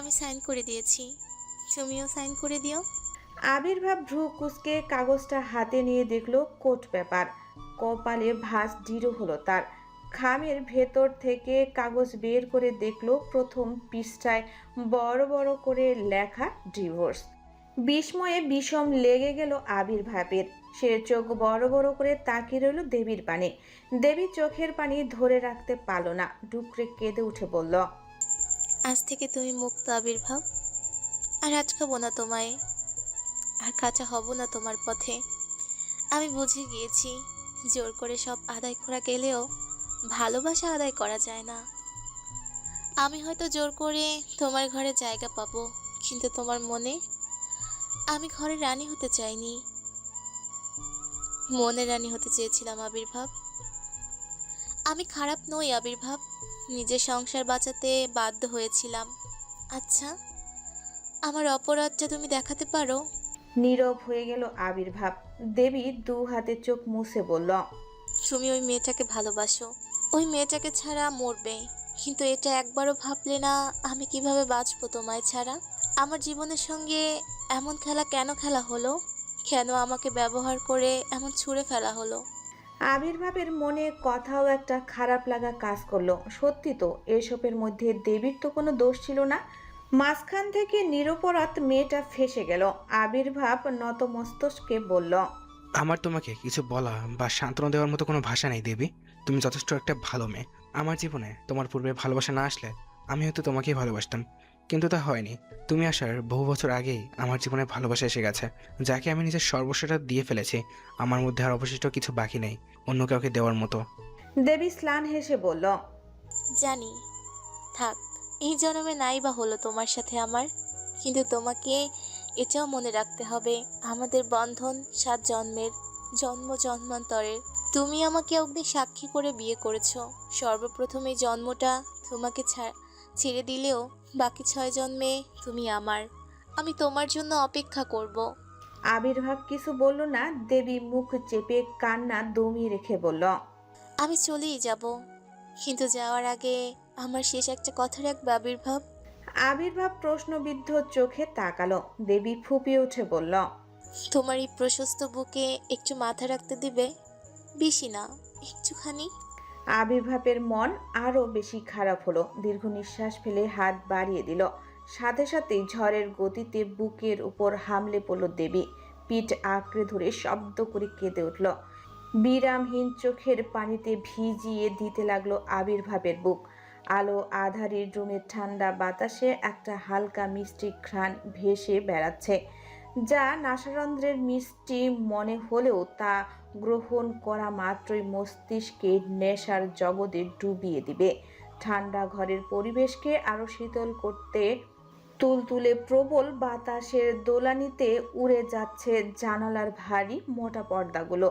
আমি সাইন করে দিয়েছি, তুমিও সাইন করে দিও। আবির্ভাব ভ্রু কুঁচকে কাগজটা হাতে নিয়ে দেখলো কোট পেপার। কপালে ভাঁজ দৃঢ় হলো তার। খামের ভেতর থেকে কাগজ বের করে দেখলো প্রথম পৃষ্ঠায় বড় বড় করে লেখা ডিভোর্স। বিস্ময়ে বিষম লেগে গেল আবির্ভাবের। সে চোখ বড় বড় করে তাকিয়ে রইল দেবীর পানে। দেবী চোখের পানি ধরে রাখতে পারল না, ডুকরে কেঁদে উঠে বলল, আজ থেকে তুমি মুক্ত আবির্ভাব। আর আটকাবো না তোমায়, আর কাঁচা হব না তোমার পথে। আমি বুঝে গিয়েছি, জোর করে সব আদায় করা গেলেও ভালোবাসা আদায় করা যায় না। আমি হয়তো জোর করে তোমার ঘরে জায়গা পাবো, কিন্তু তোমার মনে আমি ঘরে রানী হতে চাইনি, মনে রানী হতে চেয়েছিলাম আবির্ভাব। আমি খারাপ নই আবির্ভাব, নিজের সংসার বাঁচাতে বাধ্য হয়েছিলাম। আচ্ছা, আমার অপরাধটা তুমি দেখাতে পারো? নীরব হয়ে গেল আবির্ভাব। দেবী দু হাতে চোখ মুছে বলল, তুমি ওই মেয়েটাকে ভালোবাসো, ওই মেয়েটাকে ছাড়া মরবে, কিন্তু এটা একবারও ভাবলে না আমি কিভাবে বাঁচবো তোমায় ছাড়া? আমার জীবনের সঙ্গে এমন খেলা কেন খেলা হলো? কেন আমাকে ব্যবহার করে এমন ছুঁড়ে ফেলা হলো? আবির্ভাবের মনে কথাও একটা খারাপ লাগা কাজ করলো। সত্যি তো, এসবের মধ্যে দেবীর তো কোনো দোষ ছিল না। মাঝখান থেকে নিরপরাধ মেয়েটা ফেঁসে গেল। আবির্ভাব নত মস্তকে বলল, আমার তোমাকে কিছু বলা বা সান্ত্বনা দেওয়ার মতো কোনো ভাষা নেই দেবী। তুমি যথেষ্ট একটা ভালো মেয়ে। আমার জীবনে তোমার পূর্বে ভালোবাসা না আসলে আমি হয়তো তোমাকেই ভালোবাসতাম, কিন্তু তা হয়নি। তুমি আসার বহু বছর আগেই আমার জীবনে ভালোবাসা এসে গেছে, যাকে আমি নিজের সর্বস্বটা দিয়ে ফেলেছি। আমার মধ্যে আর অবশিষ্ট কিছু বাকি নেই অন্য কাউকে দেওয়ার মতো। দেবী স্লান হেসে বলল, জানি, থাক, এই জন্মে নাই বা হলো তোমার সাথে আমার, কিন্তু তোমাকে এটাও মনে রাখতে হবে, আমাদের বন্ধন 7 জন্মের, জন্ম জন্মান্তরের। তুমি আমাকে অগ্নি সাক্ষী করে বিয়ে করেছো। সর্বপ্রথম এই জন্মটা তোমাকে ছেড়ে দিলেও বাকি 6 জন্মে তুমি আমার। আমি তোমার জন্য অপেক্ষা করব। আবির্ভাব কিছু বলল না। দেবী মুখ চেপে কান্না দমিয়ে রেখে বলল, আমি চলেই যাব, কিন্তু যাওয়ার আগে আমার শেষ একটা কথা রাখবে আবির্ভাব। আবির্ভাব প্রশ্নবিদ্ধ চোখে তাকালো। দেবী ফুপিয়ে উঠে বলল, তোমার এই প্রশস্ত বুকে একটু মাথা রাখতে দিবে? বেশি না, একটুখানি। আবির্ভাবের মন আরো বেশি খারাপ হলো। দীর্ঘ নিঃশ্বাস ফেলে হাত বাড়িয়ে দিল। সাথে সাথেই ঝড়ের গতিতে বুকের উপর হামলে পড়ল দেবী। পিঠ আঁকড়ে ধরে শব্দ করে কেঁদে উঠল। বিরামহীন চোখের পানিতে ভিজিয়ে দিতে লাগলো আবির্ভাবের বুক। আলো আধারের রুমের ঠান্ডা বাতাসে একটা হালকা মিষ্টি ঘ্রাণ ভেসে বেড়াচ্ছে, যা নাসারন্ধ্রের মিষ্টি মনে হলেও তা গ্রহণ করা মাত্রই মস্তিষ্কে নেশার জগতে ডুবিয়ে দিবে। ঠান্ডা ঘরের পরিবেশকে আরো শীতল করতে তুলতুলে প্রবল বাতাসের দোলানিতে উড়ে যাচ্ছে জানালার ভারী মোটা পর্দাগুলো।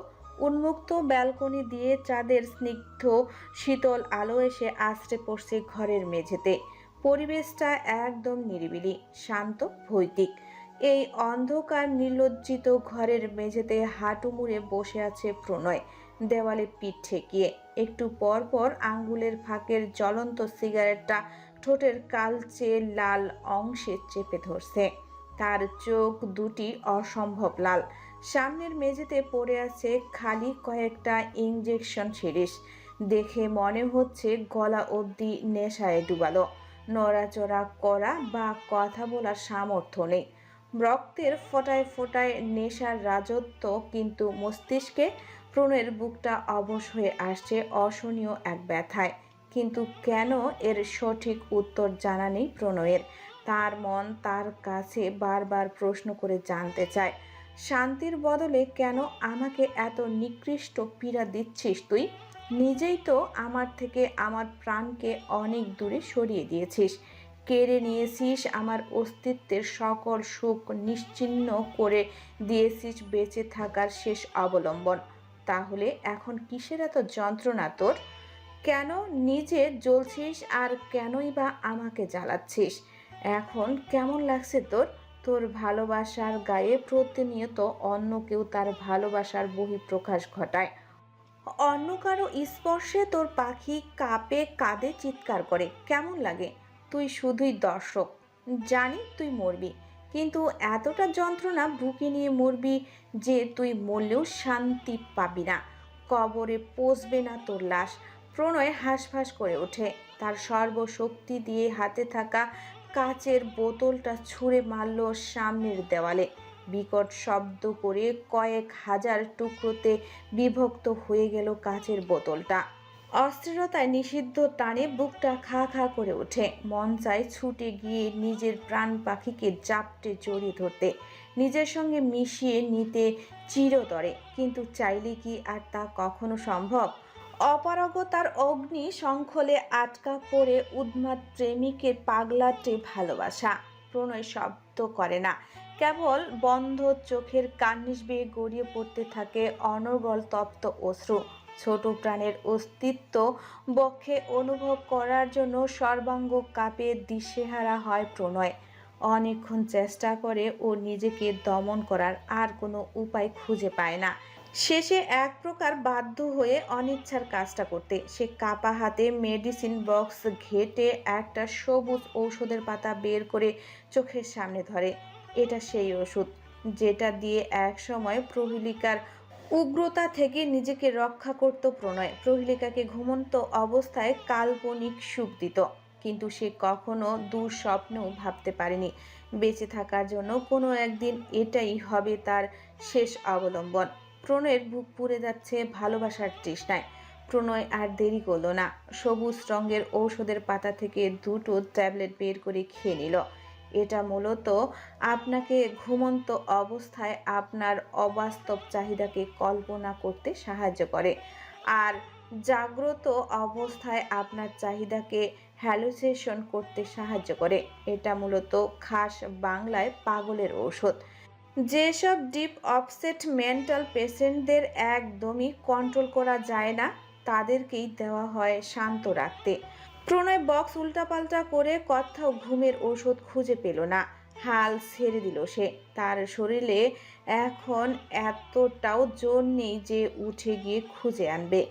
উন্মুক্ত ব্যালকনি দিয়ে চাঁদের স্নিগ্ধ শীতল আলো এসে আছড়ে পড়ছে ঘরের মেঝেতে। পরিবেশটা একদম নিরিবিলি, শান্ত, ভৌতিক। এই অন্ধকার নির্লজ্জিত ঘরের মেঝেতে হাঁটু মুড়ে বসে আছে প্রণয়, দেওয়ালে পিঠ ঠেকিয়ে। একটু পর পর আঙ্গুলের ফাঁকের জ্বলন্ত সিগারেটটা ঠোঁটের কালচে লাল অংশে চেপে ধরছে। তার চোখ দুটি অসম্ভব লাল। সামনের মেঝেতে পড়ে আছে খালি কয়েকটা ইঞ্জেকশন সিরিজ। দেখে মনে হচ্ছে গলা অবধি নেশায় ডুবালো। নড়াচড়া করা বা কথা বলার সামর্থ্য নেই। রক্তের ফোঁটায় ফোঁটায় নেশার রাজত্ব, কিন্তু মস্তিষ্কে প্রণয়ের বুকটা অবশ হয়ে আসছে অসহনীয় এক ব্যথায়। কিন্তু কেন, এর সঠিক উত্তর জানা নেই প্রণয়ের। তার মন তার কাছে বারবার প্রশ্ন করে জানতে চায়, শান্তির বদলে কেন আমাকে এত নিকৃষ্ট পীড়া দিচ্ছিস তুই? নিজেই তো আমার থেকে আমার প্রাণকে অনেক দূরে সরিয়ে দিয়েছিস, কেড়ে নিয়েছিস আমার অস্তিত্বের সকল সুখ, নিশ্চিহ্ন করে দিয়েছিস বেঁচে থাকার শেষ অবলম্বন। তাহলে এখন কিসের এত যন্ত্রণা তোর? কেন নিজে জ্বলছিস আর কেনই বা আমাকে জ্বালাচ্ছিস? এখন কেমন লাগছে তোর? তোর ভালোবাসার গায়ে প্রতিনিয়ত অন্য কেউ তার ভালোবাসার বহিঃপ্রকাশ ঘটায়। অন্য কারো স্পর্শে তোর পাখি কাঁপে, কাঁদে, চিৎকার করে। কেমন লাগে? তুই শুধুই দর্শক, জানি তুই মরবি, কিন্তু এতটা যন্ত্রণা বুকে নিয়ে মরবি যে তুই মরলেও শান্তি পাবি না, কবরে পচবে না তোর লাশ। প্রণয় হাঁসফাঁস করে ওঠে, তার সর্বশক্তি দিয়ে হাতে থাকা কাচের বোতলটা ছুঁড়ে মারল সামনের দেওয়ালে। বিকট শব্দ করে কয়েক হাজার টুকরোতে বিভক্ত হয়ে গেল কাচের বোতলটা। অস্থিরতায় নিষিদ্ধ টানে বুকটা খা খা করে ওঠে। মন চায় ছুটে গিয়ে নিজের প্রাণ পাখিকে জাপটে জড়িয়ে ধরতে, নিজের সঙ্গে মিশিয়ে নিতে চিরতরে, কিন্তু চাইলে কি আর তা কখনো সম্ভব? অপারগতার অগ্নি শঙ্খলে আটকা পড়ে উন্মাদ প্রেমিকের পাগলাটে ভালোবাসা। প্রণয় শব্দ করে না, কেবল বন্ধ চোখের কার্নিশ বেয়ে গড়িয়ে পড়তে থাকে অনর্গল তপ্ত অশ্রু। ছোট প্রাণের অস্তিত্ব বক্ষে অনুভব করার জন্য সর্বাঙ্গ কাঁপে দিশেহারা হয় প্রণয়। অনেকক্ষণ চেষ্টা করে ও নিজেকে দমন করার, আর কোনো উপায় খুঁজে পায় না। শেষে এক প্রকার বাধ্য হয়ে অনিচ্ছার কাজটা করতে সে কাপা হাতে মেডিসিন বক্স ঘেটে একটা সবুজ ঔষধের পাতা বের করে চোখের সামনে ধরে। এটা সেই ওষুধ যেটা দিয়ে একসময় প্রহেলিকার উগ্রতা থেকে নিজেকে রক্ষা করত প্রণয়। প্রহেলিকাকে ঘুমন্ত অবস্থায় কাল্পনিক সুখ দিত, কিন্তু সে কখনো দুঃস্বপ্নেও ভাবতে পারেনি বেঁচে থাকার জন্য কোনো একদিন এটাই হবে তার শেষ অবলম্বন। প্রণয়ের বুক পুড়ে যাচ্ছে ভালোবাসার তৃষ্ণায়। প্রণয় আর দেরি করলো না, সবুজ রঙের ঔষধের পাতা থেকে দুটো ট্যাবলেট বের করে খেয়ে নিল। এটা মূলত আপনাকে ঘুমন্ত অবস্থায় আপনার অবাস্তব চাহিদাকে কল্পনা করতে সাহায্য করে, আর জাগ্রত অবস্থায় আপনার চাহিদাকে হ্যালুসিনেশন করতে সাহায্য করে। এটা মূলত খাস বাংলায় পাগলের ঔষধ। যেসব ডিপ অপসেট মেন্টাল পেশেন্টদের একদমই কন্ট্রোল করা যায় না, তাদেরকেই দেওয়া হয় শান্ত রাখতে। প্রণয় বক্স উল্টাপাল্টা করে কোথাও ঘুমের ওষুধ খুঁজে পেল না। হাল ছেড়ে দিল সে। তার শরীরে এখন এতটাও জোর নেই যে উঠে গিয়ে খুঁজে আনবে।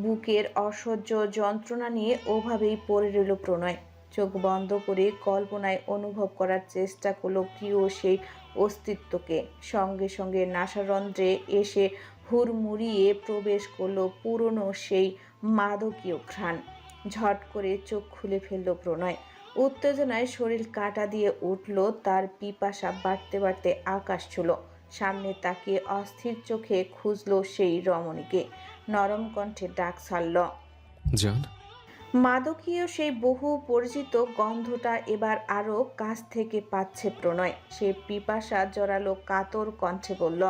বুকের অসহ্য যন্ত্রণা নিয়ে ওভাবেই পড়ে রইল প্রণয়। চোখ বন্ধ করে কল্পনায় অনুভব করার চেষ্টা করলো প্রিয় সেই অস্তিত্বকে। সঙ্গে সঙ্গে নাসারন্ধ্রে এসে হুড়মুড়িয়ে প্রবেশ করলো পুরনো সেই মাদকীয় ঘ্রাণ। ঝট করে চোখ খুলে ফেলল প্রণয়। উত্তেজনায় শরীর কাঁটা দিয়ে উঠল, তার পিপাসা বাড়তে বাড়তে আকাশ ছুঁল। সামনে তাকিয়ে অস্থির চোখে খুঁজল সেই রমণীকে। নরম কণ্ঠে ডাক ছাড়ল, জান। মাদকীয় সেই বহু পরিচিত গন্ধটা এবার আরো কাছ থেকে পাচ্ছে প্রণয়। সে পিপাসা জড়ালো কাতর কণ্ঠে বলল,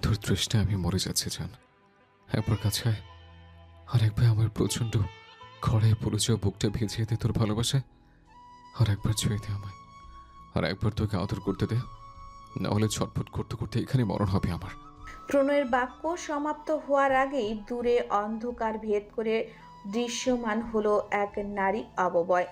তোর তৃষ্ণা আমি মরে যাচ্ছি জান। একবার কাছে আয়, আর একবার আমার প্রচন্ড খড়ায় পড়ে যাওয়া বুকটা ভিজিয়ে দে তোর ভালোবাসায়, আর একবার ছুঁয়ে দে আমায়, আর একবার তোকে আদর করতে দে, না হলে ছটফট করতে করতে এখানে মরণ হবে আমার। প্রণয়ের বাক্য সমাপ্ত হওয়ার আগেই দূরে অন্ধকার ভেদ করে দৃশ্যমান হলো এক নারী অববয়।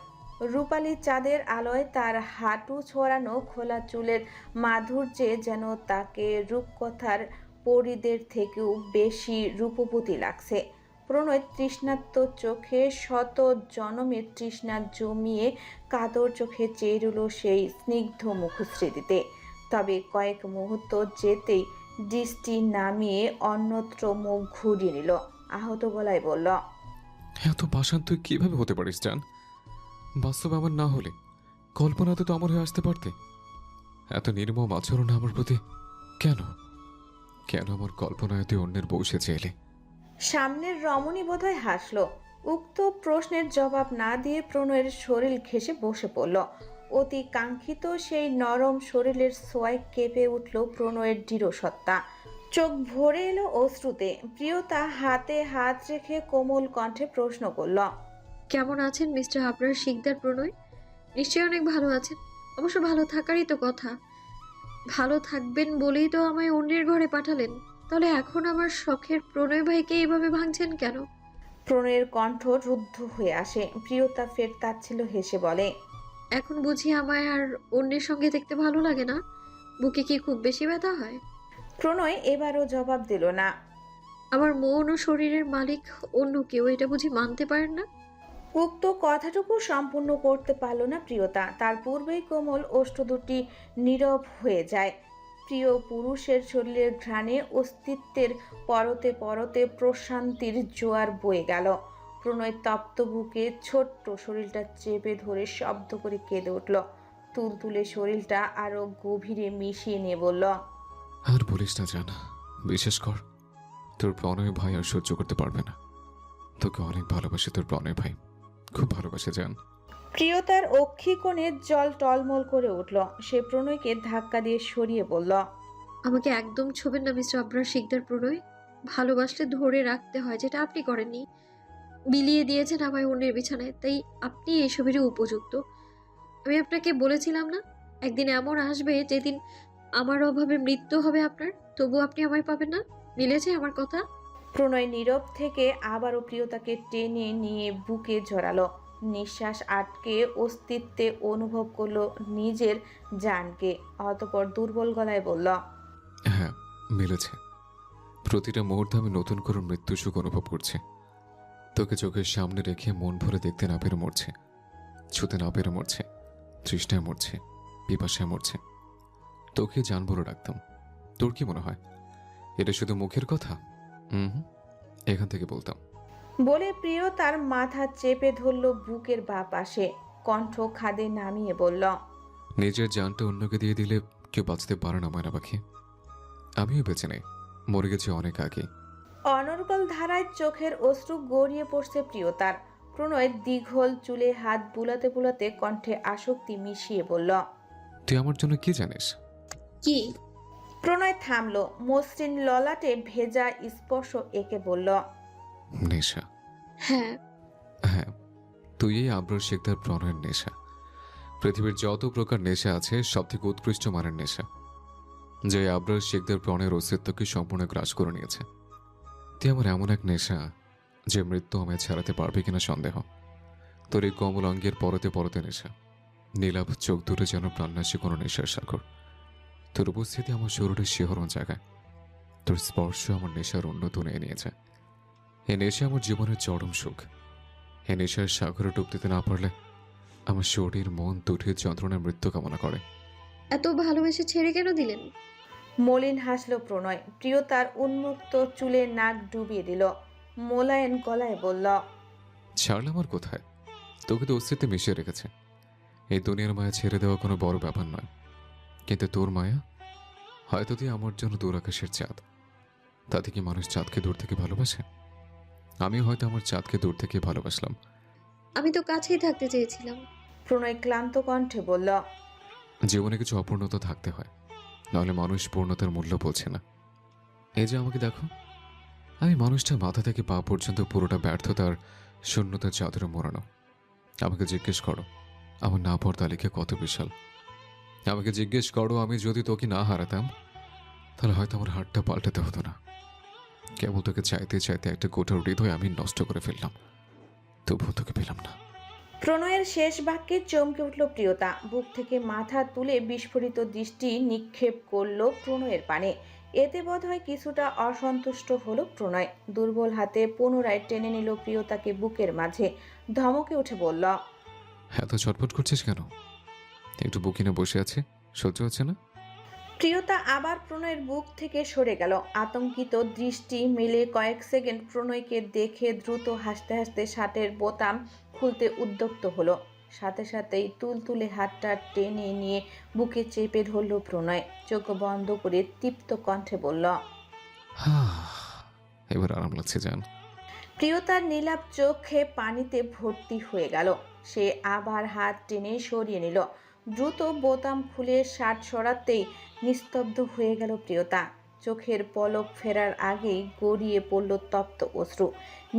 রূপালী চাঁদের আলোয় তার হাঁটু ছড়ানো খোলা চুলের মাধুর্যে যেন তাকে রূপকথার পরীদের থেকেও বেশি রূপবতী লাগছে। প্রণয় তৃষ্ণার্ত চোখে শত জনমের তৃষ্ণা জমিয়ে কাতর চোখে চেয়ে রইল সেই স্নিগ্ধ মুখশ্রীতে। তবে কয়েক মুহূর্ত যেতেই দৃষ্টি নামিয়ে অন্যত্র মুখ ঘুরিয়ে নিল। আহত গলায় বলল, এত বাসান তুই কিভাবে হতে পারিস জান? বাস্তব আমার না হলে কল্পনাতে তো আমার হয়ে আসতে পারতে। এত নির্মম আচরণ আমার প্রতি কেন? কেন আমার কল্পনায় তুই অন্যের বসে চেলে? সামনের রমণী বোধহয় হাসল। উক্ত প্রশ্নের জবাব না দিয়ে প্রণয়ের শরীর ঘেঁষে বসে পড়ল। অতি কাঙ্ক্ষিত সেই নরম শরীরের ছোঁয়ায় কেঁপে উঠল প্রণয়ের দৃঢ় সত্তা। চোখ ভরে এলো অশ্রুতে। প্রিয়তা হাতে হাত রেখে কোমল কণ্ঠে প্রশ্ন করল, কেমন আছেন মিস্টার আবরার শিকদার প্রণয়? নিশ্চয়ই অনেক ভালো আছেন। অবশ্য ভালো থাকারই তো কথা। ভালো থাকবেন বলেই তো আমায় অন্যের ঘরে পাঠালেন। তাহলে এখন আমার শখের প্রণয় ভাইকে এইভাবে ভাঙছেন কেন? প্রণয়ের কণ্ঠ রুদ্ধ হয়ে আসে। প্রিয়তা ফের তাচ্ছিল্য হেসে বলে, এখন বুঝি আমায় আর অন্যের সঙ্গে দেখতে ভালো লাগে না? বুকে কি খুব বেশি ব্যথা হয়? প্রণয় এবারও জবাব দিল না। আমার মন ও শরীরের মালিক অন্য কেউ, এটা বুঝি মানতে পারেন না? উক্ত কথাটুকু সম্পূর্ণ করতে পারল না প্রিয়তা। তার পূর্বেই কোমল ওষ্ঠ দুটি নীরব হয়ে যায়। প্রিয় পুরুষের শরীরের ঘ্রাণে অস্তিত্বের পরতে পরতে প্রশান্তির জোয়ার বয়ে গেল। প্রণয় তপ্ত বুকে ছোট্ট শরীরটা চেপে ধরে শব্দ করে কেঁদে উঠল। তুলতুলে শরীরটা আরো গভীরে মিশিয়ে নিয়ে বলল, আর বলিস না জান, বিশেষ কর তোর প্রণয় ভাই আর সহ্য করতে পারবে না। তোকে অনেক ভালোবাসে তোর প্রণয় ভাই, খুব ভালোবাসে জান। প্রিয়তার অক্ষিকোণে জল টলমল করে উঠল। সে প্রণয়কে ধাক্কা দিয়ে সরিয়ে বলল, আমাকে একদম ছোবেন না মিস্টার আবরার শিকদার প্রণয়। ভালোবাসলে ধরে রাখতে হয়, যেটা আপনি করেননি। বিলিয়ে দিয়েছেন আমায় অন্যের বিছানায়, তাই আপনি এসবেরই উপযুক্ত। আমি আপনাকে বলেছিলাম না, একদিন এমন আসবে যেদিন আমার অভাবে মৃত্যু হবে আপনার, তবু আপনি আমায় পাবেন না। মিলেছে আমার কথা? প্রণয় নীরব থেকে আবারও প্রিয়তাকে টেনে নিয়ে বুকে জড়ালো। নিঃশ্বাস আটকে অস্তিত্বে অনুভব করলো নিজের জানকে। অতঃপর দুর্বল গলায় বলল, হ্যাঁ, মিলেছে। প্রতিটা মুহূর্তে আমি নতুন করে মৃত্যু সুখ অনুভব করছি। তোকে চোখের সামনে রেখে মন ভরে দেখতে না পেরে মরছে, ছুতে না পেরে মরছে, তৃষ্ণায় মরছে, পিপাসায় মরছে। তোকে জান বলে রাখতাম। তোর কি মনে হয় এটা শুধু মুখের কথা? হুম, এখান থেকে বলতাম। বলে প্রিয়তার মাথা চেপে ধরল বুকের বাঁ পাশে। কণ্ঠ খাদে নামিয়ে বলল, নিজের জানটা অন্যকে দিয়ে দিলে কেউ বাঁচতে পারে না ময়না পাখি। আমিও বেঁচে নেই, মরে গেছি অনেক আগে। অনর্গল ধারায় চোখের অশ্রু গড়িয়ে পড়ছে প্রিয়তার। প্রণয় দীঘল চুলে হাত বুলাতে বুলাতে কণ্ঠে আসক্তি মিশিয়ে বলল, তুই আমার জন্য কি জানিস? কি? প্রণয় থামলো। মসৃণ ললাটে ভেজা স্পর্শ এঁকে বলল, নেশা। হ্যাঁ। হ্যাঁ, তুই এই আবরার শিকদার প্রণয়ের নেশা। পৃথিবীর যত প্রকার নেশা আছে সব থেকে উৎকৃষ্ট মানের নেশা, যে আবরার শিকদার প্রণয়ের অস্তিত্বকে সম্পূর্ণ গ্রাস করে নিয়েছে। তুই আমার এমন এক নেশা যে মৃত্যু আমায় ছাড়াতে পারবে কিনা সন্দেহ। তোর এই কোমল অঙ্গের পরতে পরতে নেশা, নীলাভ চোখ দুটো যেন প্রাণনাশী কোনো নেশার সাগর। তোর উপস্থিতি আমার শরীরে শিহরণ জায়গায়, তোর স্পর্শ আমার নেশার উন্নত নিয়ে নিয়েছে। এ নেশা আমার জীবনের চরম সুখ। এ নেশার সাগরে ডুব দিতে না পারলে আমার শরীর মন দুটির যন্ত্রণার মৃত্যু কামনা করে। এত ভালোবেসে ছেড়ে কেন দিলেন? মলিন হাসল প্রণয়। প্রিয়তার উন্মুক্ত চুলে নাক ডুবিয়ে দিল। মোলায়েন গলায় বলল, ছাড়লাম আর কোথায়? তোকে তো অস্তিত্বে মিশিয়ে রেখেছে। এই দুনিয়ার মায়া ছেড়ে দেওয়া কোনো বড় ব্যাপার নয়, কিন্তু তোর মায়া, হয়তো তুই আমার জন্য দূর আকাশের চাঁদ। তাতে কি মানুষ চাঁদকে দূর থেকে ভালোবাসে? আমিও হয়তো আমার চাঁদকে দূর থেকে ভালোবাসলাম। আমি তো কাছেই থাকতে চেয়েছিলাম। প্রণয় ক্লান্ত কণ্ঠে বলল, জীবনে কিছু অপূর্ণতা থাকতে হয়, নাহলে মানুষ পূর্ণতার মূল্য বোঝে না। এই যে আমাকে দেখো, আমি মানুষটা মাথা থেকে পা পর্যন্ত পুরোটা ব্যর্থতার শূন্যতার চাদরে মোড়ানো। আমাকে জিজ্ঞেস করো আমার না পড় তালিকা কত বিশাল। আমাকে জিজ্ঞেস করো আমি যদি তোকে না হারাতাম তাহলে হয়তো আমার হাতটা পাল্টাতে হতো না। কেবল তোকে চাইতে চাইতে একটা গোটা হৃদয় আমি নষ্ট করে ফেললাম, তবুও তোকে পেলাম না। প্রণয়ের শেষ বাক্যে চমকে উঠল প্রিয়তা। বুক থেকে মাথা তুলে বিস্ফোরিত দৃষ্টি নিক্ষেপ করল প্রণয়ের পানে। এতে বোধহয় কিছুটা অসন্তুষ্ট হলো প্রণয়। দুর্বল হাতে পুনরায় টেনে নিল প্রিয়তাকে বুকের মাঝে। ধমকে উঠে বলল, এত ছটফট করছিস কেন? একটু বুকিনে বসে আছে, সহ্য হচ্ছে না? প্রিয়তা আবার প্রণয়ের বুক থেকে সরে গেল। আতঙ্কিত দৃষ্টি মেলে কয়েক সেকেন্ড প্রণয়কে দেখে দ্রুত হাসতে হাসতে শার্টের বোতাম খুলতে উদ্যক্ত হলো। সাথে সাথেই তুলতুলে হাতটা টেনে নিয়ে বুকে চেপে ধরল প্রণয়। চোখ বন্ধ করে তৃপ্ত কণ্ঠে বলল, এবার আরাম লাগছে জান। প্রিয়তার নীলাভ চোখে পানিতে ভর্তি হয়ে গেল। সে আবার হাত টেনে সরিয়ে নিল। দ্রুত বোতাম খুলে শার্ট সরাতেই নিস্তব্ধ হয়ে গেল প্রিয়তা। চোখের পলক ফেরার আগেই গড়িয়ে পড়ল তপ্ত অশ্রু।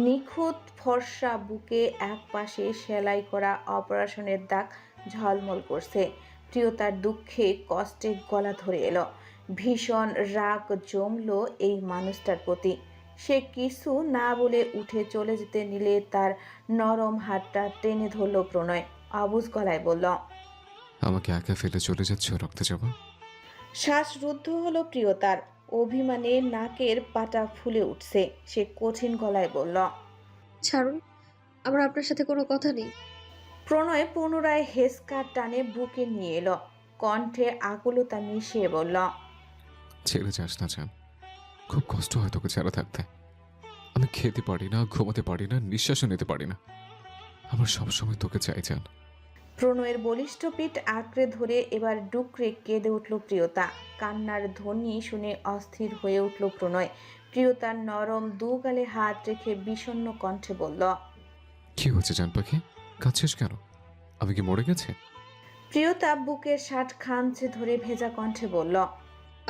নিখুঁত ফর্সা বুকে একপাশে সেলাই করা অপারেশনের দাগ ঝলমল করছে। প্রিয়তার দুঃখে কষ্টে গলা ধরে এলো। ভীষণ রাগ জমল এই মানুষটার প্রতি। সে কিছু না বলে উঠে চলে যেতে নিলে তার নরম হাতটা টেনে ধরল প্রণয়। অবুঝ গলায় বলল, আমাকে একা ফেলে চলে যাচ্ছ রক্তে যাবো? শ্বাস রুদ্ধ হলো প্রিয়তার। অভিমানে নাকের পাটা ফুলে উঠছে। সে কঠিন গলায় বলল, ছাড়ুন, আমার আপনার সাথে কোনো কথা নেই। প্রণয় পুনরায় হেসকা টানে বুকে নিয়ে এলো, কণ্ঠে আকুলতা মিশিয়ে বলল, ছেড়ে যাস না জান, খুব কষ্ট হয় তোকে ছাড়া থাকতে। আমি খেতে পারি না, ঘুমাতে পারি না, নিঃশ্বাসও নিতে পারি না। আমার সবসময় তোকে চাই জান। প্রণয়ের বলিষ্ঠ পিঠ আঁকড়ে ধরে এবার ডুকরে কেঁদে উঠল প্রিয়তা। কান্নার ধ্বনি শুনে অস্থির হয়ে উঠল প্রণয়। প্রিয়তার নরম দু গালে হাত রেখে বিষণ্ণ কণ্ঠে বলল, কি হয়েছে জান পাখি, কাঁদছিস কেন? আমি কি মরে গেছি? প্রিয়তা বুকের শার্ট খামচে ধরে ভেজা কণ্ঠে বলল,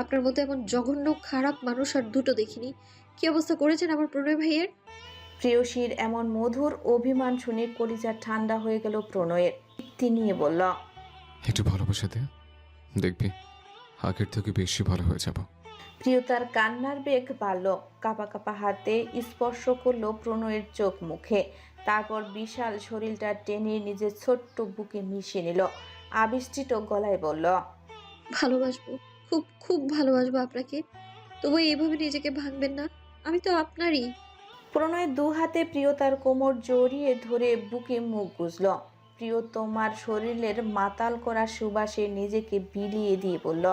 আপনার মতো এমন জঘন্য খারাপ মানুষ আর দুটো দেখিনি। কি অবস্থা করেছেন আমার প্রণয় ভাইয়ের। প্রেয়সীর এমন মধুর অভিমান শুনে কলিজা ঠান্ডা হয়ে গেল প্রণয়ের। তৃপ্তি নিয়ে বলল, একটু ভালোবাসা দে, দেখবি আগের থেকে বেশি ভালো হয়ে যাব। প্রিয়তার কান্নার বেগ বাড়ল। কাঁপা কাঁপা হাতে স্পর্শ করলো প্রণয়ের চোখ মুখে। তারপর বিশাল শরীরটা টেনে নিজের ছোট্ট বুকে মিশিয়ে নিল। আবিষ্টিত গলায় বলল, ভালোবাসবো, খুব খুব ভালোবাসবো আপনাকে। তবু এইভাবে নিজেকে ভাঙবেন না, আমি তো আপনারই। প্রণয় দু হাতে প্রিয়তার কোমর জড়িয়ে ধরে বুকে মুখ গুজল। প্রিয়তমার শরীরের মাতাল করা সুবাসে নিজেকে বিলিয়ে দিয়ে বলল,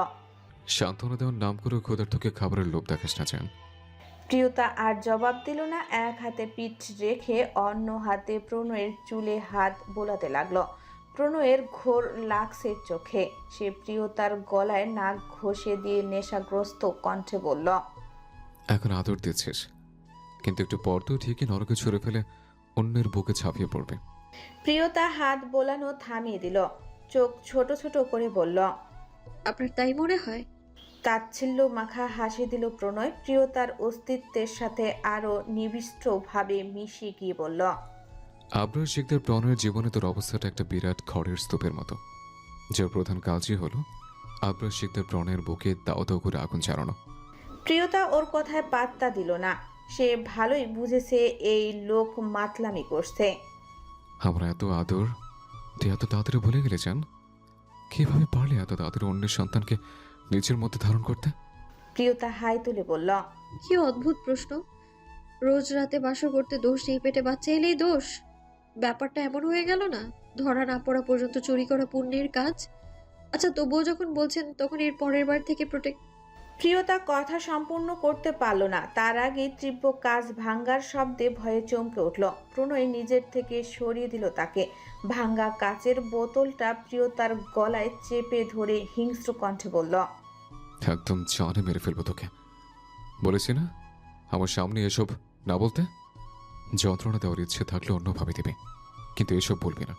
সান্ত্বনা দেওয়ার নাম করে খোদার তোকে খাবারের লোভ দেখাস না জান। প্রিয়তা আর জবাব দিল না। এক হাতে পিঠ রেখে অন্য হাতে প্রণয়ের চুলে হাত বোলাতে লাগলো। প্রণয়ের ঘোর লাগছে চোখে। সে প্রিয়তার গলায় নাক ঘষে দিয়ে নেশাগ্রস্ত কণ্ঠে বলল, এখন আদর দিচ্ছিস, কিন্তু একটু পর তো ঠিকই নরকে ছুঁড়ে ফেলে অন্যের বুকে ঝাঁপিয়ে পড়বে। প্রিয়তা হাত বোলানো থামিয়ে দিল। চোখ ছোট ছোট করে বলল, আপনার তাই মনে হয়? তাচ্ছিল্য মাখা হাসি দিল প্রণয়। প্রিয়তার অস্তিত্বের সাথে আরো নিবিষ্টভাবে মিশিয়ে গিয়ে বলল, আবরার শিকদার প্রণয়ের জীবনে তোর অবস্থাটা একটা বিরাট খড়ের স্তূপের মতো, যার প্রধান কাজই হলো আবরার শিকদার প্রণয়ের বুকে দাও দাও করে আগুন চালানো। প্রিয়তা ওর কথায় পাত্তা দিল না। সে ভালোই বুঝেছে এই লোক মাতলামি করছে। আমরা এত আদর, তুই এত তাড়াতাড়ি ভুলে গেলে জান? কিভাবে পারলে এত তাড়াতাড়ি অন্যের সন্তানকে নিজের মধ্যে ধারণ করতে? প্রিয়তা হাই তুলে বলল, কি অদ্ভুত প্রশ্ন। রোজ রাতে বাসর করতে দোষ নেই, পেটে বাচ্চা এলেই দোষ। ব্যাপারটা এমন হয়ে গেল না, ধরা না পড়া পর্যন্ত চুরি করা পুণ্যের কাজ। আচ্ছা, তবুও যখন বলছেন তখন এর পরের বার থেকে প্রিয়তা কথা সম্পূর্ণ করতে পারল না। তার আগে তীব্র কাজ ভাঙ্গার শব্দে ভয়ে চমকে উঠল। প্রণয় নিজের থেকে সরিয়ে দিল তাকে। ভাঙ্গা কাচের বোতলটা প্রিয়তার গলায় চেপে ধরে হিংস্র কণ্ঠে বলল, একদম জানে মেরে ফেলবো তোকে। বলেছি না আমার সামনে এসব না বলতে। যন্ত্রণা দেওয়ার ইচ্ছে থাকলে অন্যভাবে দেবে, কিন্তু এসব বলবি না।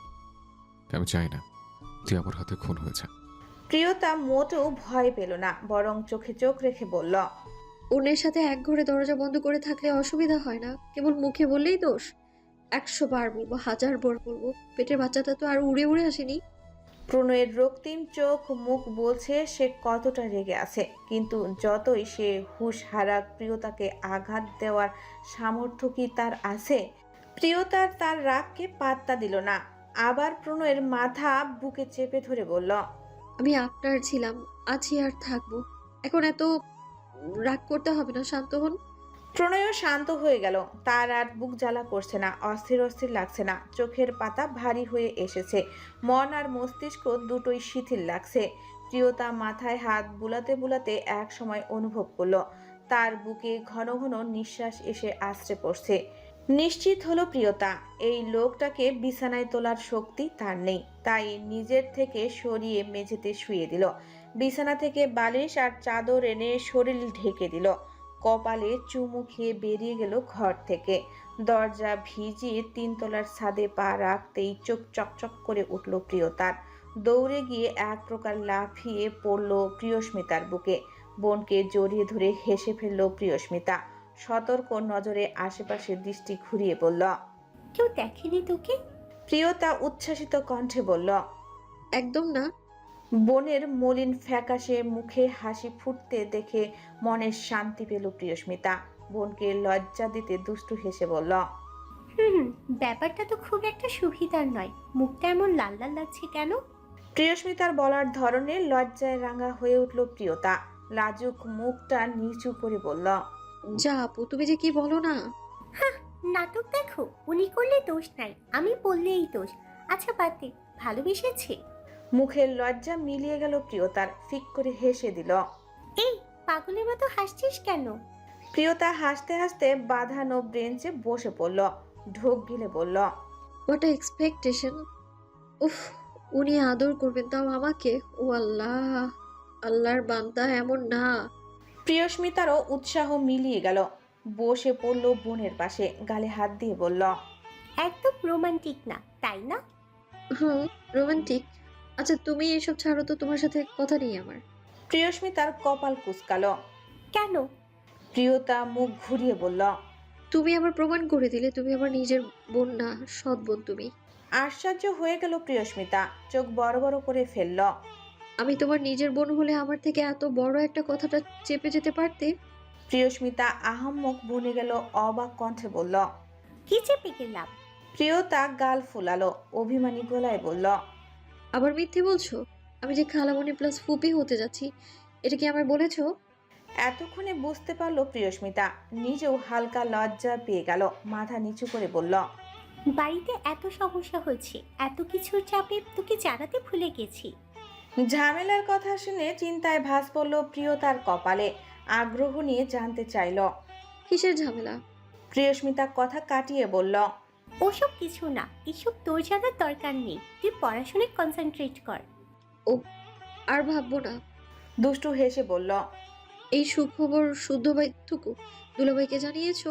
আমি চাই না তুই আমার হাতে খুন হয়েছে। প্রিয়তা মোটেও ভয় পেল না, বরং চোখে চোখ রেখে বলল, অন্যের সাথে এক ঘরে দরজা বন্ধ করে থাকলে অসুবিধা হয় না, কেবল মুখে বললেই দোষ। 100 বার বলবো, 1000 বার বলবো, পেটের বাচ্চাটা তো আর উড়ে উড়ে আসেনি। প্রণয়ের রক্তিম চোখ মুখ বলছে সে কতটা রেগে আছে, কিন্তু যতই সে হুঁশ হারাক, প্রিয়তাকে আঘাত দেওয়ার সামর্থ্য কি তার আছে? প্রিয়তার তার রাগকে পাত্তা দিল না। আবার প্রণয়ের মাথা বুকে চেপে ধরে বলল, আমি আপনার ছিলাম, আছি আর থাকবো। এখন এত রাগ করতে হবে না, শান্ত হন। প্রণয়ও শান্ত হয়ে গেল। তার আর বুক জ্বালা করছে না, অস্থির অস্থির লাগছে না। চোখের পাতা ভারী হয়ে এসেছে। মন আর মস্তিষ্ক দুটোই শিথিল লাগছে। প্রিয়তা মাথায় হাত বুলাতে বুলাতে এক সময় অনুভব করলো তার বুকে ঘন ঘন নিঃশ্বাস এসে আছড়ে পড়ছে। নিশ্চিত হলো প্রিয়তা, এই লোকটাকে বিছানায় তোলার শক্তি তার নেই। তাই নিজের থেকে সরিয়ে মেঝেতে শুয়ে দিল। বিছানা থেকে বালিশ আর চাদর এনে শরীর ঢেকে দিল। কপালে চুমু খেয়ে বেরিয়ে গেল ঘর থেকে। দরজা ভিজিয়ে 3 তলার ছাদে পা রাখতেই চোখ চকচক করে উঠল প্রিয়তার। দৌড়ে গিয়ে এক প্রকার লাফিয়ে পড়ল প্রিয়স্মিতার বুকে। বোনকে জড়িয়ে ধরে হেসে ফেলল প্রিয়স্মিতা। সতর্ক নজরে আশেপাশে দৃষ্টি ঘুরিয়ে বলল, কেউ দেখেনি তোকে? প্রিয়তা উচ্ছ্বাসিত কণ্ঠে বলল, একদম না। বোনের মলিন ফ্যাকাশে মুখে হাসি ফুটতে দেখে মনের শান্তি পেল প্রিয়স্মিতা। বোনকে লজ্জা দিতে দুষ্টু হেসে বলল, ব্যাপারটা তো খুব একটা সুবিধার নয়। মুখটা এমন লাল লাল লাগছে কেন? প্রিয়স্মিতার বলার ধরনে লজ্জায় রাঙা হয়ে উঠল প্রিয়তা। লাজুক মুখটা নিচু করে বলল, যা আপু, তুমি যে কি বলো না। নাটক দেখো, উনি করলে দোষ নাই, আমি বললেই দোষ। আচ্ছা বাদ দে, ভালোবেসেছে? মুখের লজ্জা মিলিয়ে গেল প্রিয়তার, ফিক করে হেসে দিল। এই পাগলের মতো হাসছিস কেন? প্রিয়তা হাসতে হাসতে বাঁধানো ব্রেঞ্চে বসে পড়ল, ঢোক গিলে বলল, হোয়াট আ এক্সপেকটেশন। উফ, উনি আদর করবেন তাও আমাকে? ও আল্লাহ, আল্লাহর বান্দা এমন না। প্রিয়স্মিতারও উৎসাহ মিলিয়ে গেল, বসে পড়ল বোনের পাশে, গালে হাত দিয়ে বলল, একদম রোমান্টিক না, তাই না? হুম, রোমান্টিক। আচ্ছা তুমি এসব ছাড়ো তো, তোমার সাথে কথা নেই আমার। প্রিয়স্মিতার কপাল কুঁচকালো। কেন? প্রিয়তা মুখ ঘুরিয়ে বলল, তুমি আমার প্রমাণ করে দিলে তুমি আমার নিজের বোন না, সৎ বোন তুমি। আশ্চর্য হয়ে গেল প্রিয়স্মিতা, চোখ বড় বড় করে ফেলল। আমি তোমার নিজের বোন হলে আমার থেকে এত বড় একটা কথাটা চেপে যেতে পারতে? প্রিয়স্মিতা আহাম্মক বনে গেল, অবাক কণ্ঠে বলল। কি চেপে গেলাম? প্রিয়তা গাল ফুলালো, অভিমানী গলায় বলল, আবার মিথ্যে বলছো? আমি যে খালামণি প্লাস ফুপি হতে যাচ্ছি, এটা কি আমায় বলেছো? এতক্ষণে বুঝতে পারলো প্রিয়স্মিতা, নিজেও হালকা লজ্জা পেয়ে গেল, মাথা নিচু করে বলল, বাড়িতে এত সমস্যা হচ্ছে, এত কিছুর চাপে তোকে জানাতে ভুলে গেছি। ঝামেলার কথা শুনে চিন্তায় ভাঁজ পড়ল প্রিয়তার কপালে, আগ্রহ নিয়ে জানতে চাইল। কিসের ঝামেলা? প্রিয়স্মিতা কথা কাটিয়ে বলল, ওসব কিছু না, এসব তোর জানার দরকার নেই, তুই পড়াশোনায় কনসেন্ট্রেট কর। ও, আর ভাববো না। দুষ্টু হেসে বলল। এই সুখবর শুদ্ধভাই থুকু দুলাভাইকে জানিয়েছো?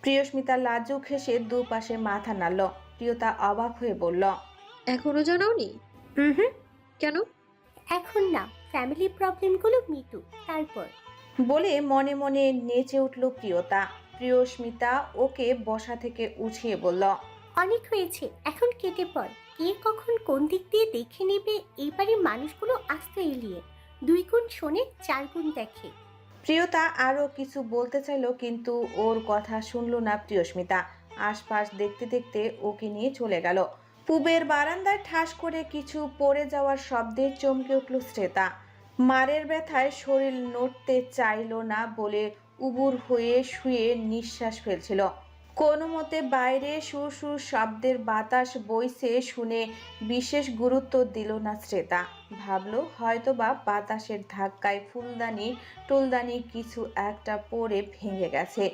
প্রিয়স্মিতা লাজুক হেসে দুপাশে মাথা নাড়ল। প্রিয়তা অবাক হয়ে বলল, এখনো জানাওনি? হুম, কেন? এখন না, ফ্যামিলি প্রবলেমগুলো মিটু তারপর। বলে মনে মনে নেচে উঠল প্রিয়তা। প্রিয়স্মিতা ওকে বসা থেকে উঠিয়ে বলল, অনেক হয়েছে, এখন কেটে পড়। কে কখন কোন দিক দিয়ে দেখে নেবে, এই বাড়ির মানুষগুলো আস্ত এলিয়ে, 2 গুণ শোনে 4 গুণ দেখে। প্রিয়তা আরো কিছু বলতে চাইলো, কিন্তু ওর কথা শুনল না প্রিয়স্মিতা। আশপাশ দেখতে দেখতে ওকে নিয়ে চলে গেল। পুবের বারান্দায় ঠাস করে কিছু পড়ে যাওয়ার শব্দে চমকে উঠল শ্রেতা। মারের ব্যথায় শরীর নড়তে চাইল না বলে উবুর হয়ে শুয়ে নিঃশ্বাস ফেলছিল। কোনো মতে বাইরে সুর সুর শব্দের বাতাস বইছে শুনে বিশেষ গুরুত্ব দিল না শ্রেতা। ভাবলো হয়তোবা বাতাসের ধাক্কায় ফুলদানি টুলদানি কিছু একটা পড়ে ভেঙে গেছে।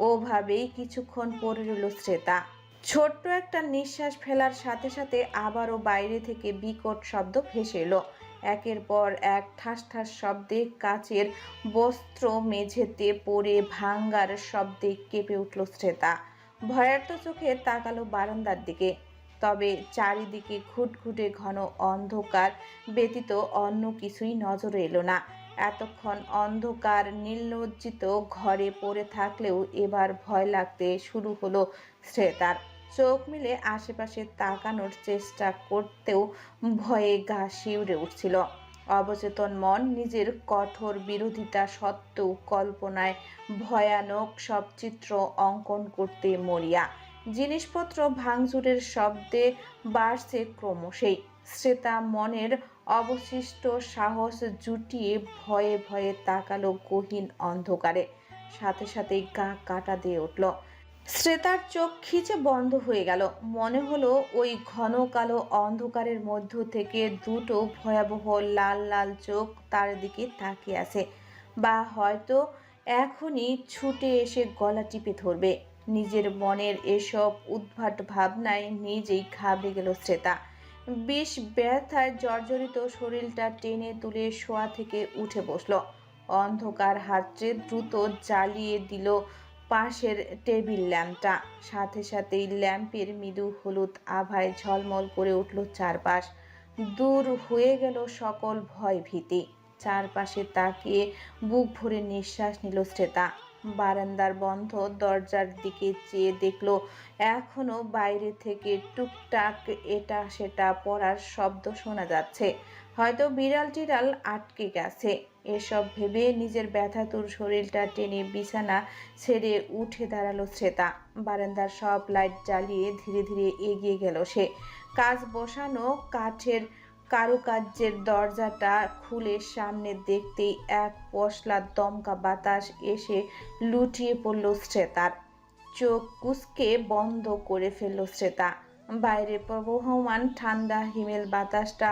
ওভাবেই কিছুক্ষণ পড়ে রইল শ্রেতা। ছোট্ট একটা নিঃশ্বাস ফেলার সাথে সাথে আবারও বাইরে থেকে বিকট শব্দ ভেসে এলো। একের পর এক ঠাস ঠাস শব্দে কাচের বস্ত্র মেঝেতে পড়ে ভাঙ্গার শব্দে কেঁপে উঠল শ্রেতা। ভয়ার্ত চোখে তাকালো বারান্দার দিকে, তবে চারিদিকে ঘুটঘুটে ঘন অন্ধকার ব্যতীত অন্য কিছুই নজরে এলো না। এতক্ষণ অন্ধকার নির্লজ্জিত ঘরে পড়ে থাকলেও এবার ভয় লাগতে শুরু হলো শ্রেতার। চোখ মিলে আশেপাশে তাকানোর চেষ্টা করতেও ভয়ে গা শিউরে উঠছিল। অবচেতন মন নিজের কঠোর বিরোধিতা সত্ত্বেও কল্পনায় ভয়ানক সব চিত্র অঙ্কন করতে মরিয়া। জিনিসপত্র ভাঙচুরের শব্দে বাড়ছে ক্রমশই। শ্রেতা মনের অবশিষ্ট সাহস জুটিয়ে ভয়ে ভয়ে তাকালো গহীন অন্ধকারে। সাথে সাথেই গা কাটা দিয়ে উঠল। শ্রেতার চোখ খিচে বন্ধ হয়ে গেল। মনে হলো ওই ঘন কালো অন্ধকারের মধ্য থেকে দুটো ভয়াবহ লাল লাল চোখ তার দিকে তাকিয়ে আছে, বা হয়তো এখনই ছুটে এসে গলা টিপে ধরবে। নিজের মনের এসব উদ্ভট ভাবনায় নিজেই ঘাবড়ে গেল শ্রেতা। বিষ ব্যথায় জর্জরিত শরীরটা টেনে তুলে শোয়া থেকে উঠে বসলো। অন্ধকার হাতড়ে দ্রুত জ্বালিয়ে দিল পাশের টেবিল ল্যাম্পটা। সাথে সাথেই ল্যাম্পের মৃদু হলুদ আভায় ঝলমল করে উঠল চারপাশ। দূর হয়ে গেল সকল ভয় ভীতি। চারপাশে তাকিয়ে বুক ভরে নিঃশ্বাস নিল শ্রেতা। বারান্দার বন্ধ দরজার দিকে চেয়ে দেখলো এখনো বাইরে থেকে টুকটাক এটা সেটা পড়ার শব্দ শোনা যাচ্ছে। হয়তো বিড়াল টিড়াল আটকে গেছে। এসব ভেবে নিজের ব্যথাতুর শরীরটা টেনে বিছানা ছেড়ে উঠে দাঁড়ালো শ্রেতা। বারান্দার সব লাইট জ্বালিয়ে ধীরে ধীরে এগিয়ে গেল সে। কাজ বসানো কাঠের কারুকার্যের দরজাটা খুলে সামনে দেখতেই এক পশলা দমকা বাতাস এসে লুটিয়ে পড়ল শ্রেতার। চোখ কুঁচকে বন্ধ করে ফেলল শ্রেতা। বাইরে প্রবহমান ঠান্ডা হিমেল বাতাসটা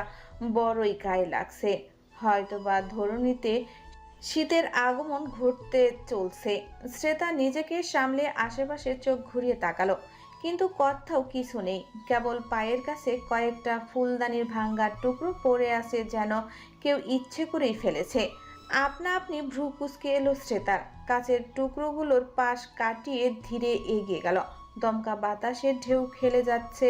বড়ই গায়ে লাগছে। হয়তোবা ধরণীতে শীতের আগমন ঘটতে চলছে। শ্রেতা নিজেকে সামলে আশেপাশে চোখ ঘুরিয়ে তাকালো, কিন্তু কোথাও কিছু নেই। কেবল পায়ের কাছে কয়েকটা ফুলদানির ভাঙ্গা টুকরো পড়ে আছে, যেন কেউ ইচ্ছে করেই ফেলেছে। আপনা আপনি ভ্রু কুঁচকে এলো শ্রেতার। কাছের টুকরোগুলোর পাশ কাটিয়ে ধীরে এগিয়ে গেল। দমকা বাতাসের ঢেউ খেলে যাচ্ছে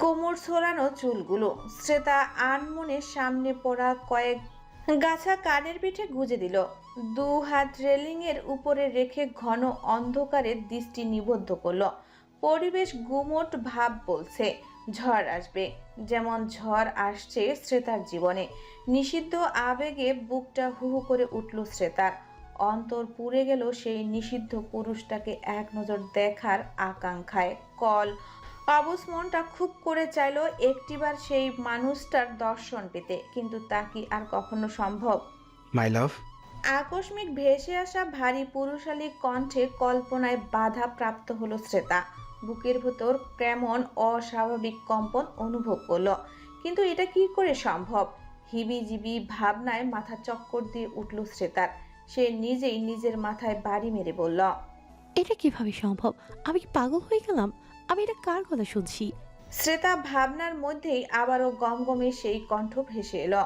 কোমর ছড়ানো চুলগুলো। শ্রেতা আনমনে সামনে পড়া কয়েক গাছা কানের পিঠে গুজে দিল। দু হাত রেলিং এর উপরে রেখে ঘন অন্ধকারে দৃষ্টি নিবদ্ধ করলো। পরিবেশ গুমোট ভাব বলছে ঝড় আসবে, যেমন ঝড় আসছে শ্রেতার জীবনে। নিষিদ্ধ আবেগে বুকটা হু হু করে উঠল শ্রেতার। অন্তর পুড়ে গেল সেই নিষিদ্ধ পুরুষটাকে এক নজর দেখার আকাঙ্ক্ষায়। অবশ মনটা খুব করে চাইলো একটিবার সেই মানুষটার দর্শন পেতে, কিন্তু তা কি আর কখনো সম্ভব? মাই লাভ। আকস্মিক ভেসে আসা ভারী পুরুষালী কণ্ঠে কল্পনায় বাধা প্রাপ্ত হলো শ্রেতা। বুকের ভেতর কেমন অস্বাভাবিক কম্পন অনুভব করলো, কিন্তু এটা কি করে সম্ভব? হিবিজিবি ভাবনায় মাথা চক্কর দিয়ে উঠল শ্রেতার। সে নিজেই নিজের মাথায় বাড়ি মেরে বলল, এটা কিভাবে সম্ভব? আমি কি পাগল হয়ে গেলাম? আমি এটা কার কথা শুনছি? শ্রেতা ভাবনার মধ্যেই আবারও গমগমে সেই কণ্ঠ ভেসে এলো।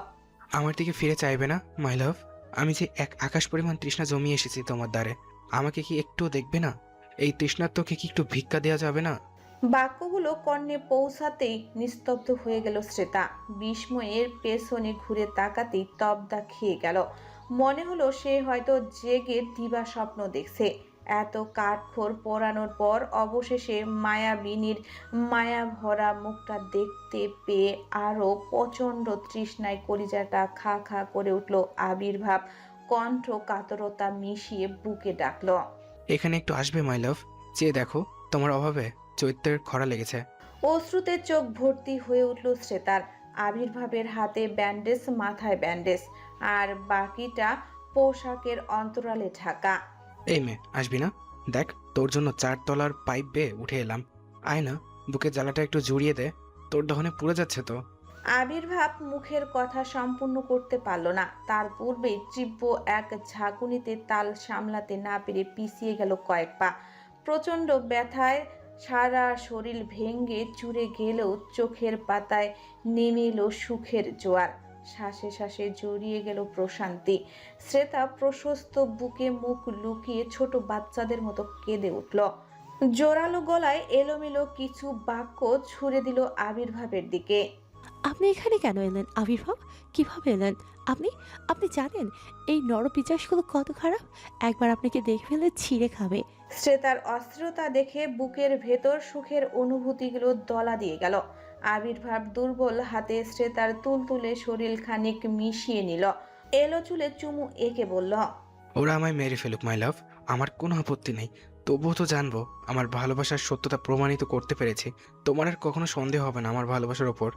আমার দিকে ফিরে চাইবে না মাই লাভ? আমি যে এক আকাশ পরিমাণ তৃষ্ণা জমিয়ে এসেছি তোমার দ্বারে, আমাকে কি একটু দেখবে না? এই তৃষ্ণার্তকে কি একটু ভিক্ষা দেওয়া যাবে না? বাক্যগুলো কর্ণে পৌঁছাতেই নিস্তব্ধ হয়ে গেল শ্রেতা। বিস্ময়ের পেছনে ঘুরে তাকাতেই তবদা খেয়ে গেল। মনে হলো সে হয়তো জেগে দিবা স্বপ্ন দেখছে। এত কাঠখোর পোড়ানোর পর অবশেষে মায়াবিনীর মায়া ভরা মুখটা দেখতে পেয়ে আরো প্রচন্ড তৃষ্ণায় কলিজাটা খা খা করে উঠল। আবির্ভাব কণ্ঠ কাতরতা মিশিয়ে বুকে ডাকলো, এখানে একটু আসবে মাই লাভ? চেয়ে দেখো, তোমার অভাবে চৈত্রের খরা লেগেছে। অশ্রুতে চোখ ভর্তি হয়ে উঠল শ্রেতার। আবির্ভাবের হাতে ব্যান্ডেজ, মাথায় ব্যান্ডেজ, আর বাকিটা পোশাকের অন্তরালে ঢাকা। এই মেয়ে, আসবি না? দেখ, তোর জন্য 4 তলার পাইপ বেয়ে উঠে এলাম। আয় না, বুকের জ্বালাটা একটু জুড়িয়ে দে, তোর দহনে পুড়ে যাচ্ছে তো। আবির্ভাব মুখের কথা সম্পূর্ণ করতে পারল না। তার পূর্বেই তীব্র এক ঝাঁকুনিতে তাল সামলাতে না পেরে পিছিয়ে গেল কয়েক পা। প্রচণ্ড ব্যথায় সারা শরীর ভেঙে চুরে গেলেও চোখের পাতায় নেমে এলো সুখের জোয়ার। শ্বাসে শ্বাসে জড়িয়ে গেল প্রশান্তি। শ্রেতা প্রশস্ত বুকে মুখ লুকিয়ে ছোট বাচ্চাদের মতো কেঁদে উঠল। জোরালো গলায় এলোমেলো কিছু বাক্য ছুড়ে দিল আবির্ভাবের দিকে। আপনি এখানে কেন এলেন আবির্ভাব? কিভাবে এলেন? আপনি আপনি জানেন এই নরপিচাসগুলো কত খারাপ? একবার আপনাকে দেখে ফেলে ছিঁড়ে খাবে। শ্রেতার অস্থিরতা দেখে বুকের ভেতর সুখের অনুভূতিগুলো দলা দিয়ে গেল। আবির্ভাব দুর্বল হাতে শ্রেতার তুলতুলে শরীর খানিক মিশিয়ে নিল। এলো চুলে চুমু এঁকে বলল, ওরা আমায় মেরে ফেলুক মাই লাভ, আমার কোনো আপত্তি নেই। তবুও তো জানবো আমার ভালোবাসার সত্যতা প্রমাণিত করতে পেরেছি। তোমার আর কখনো সন্দেহ হবে না আমার ভালোবাসার ওপর।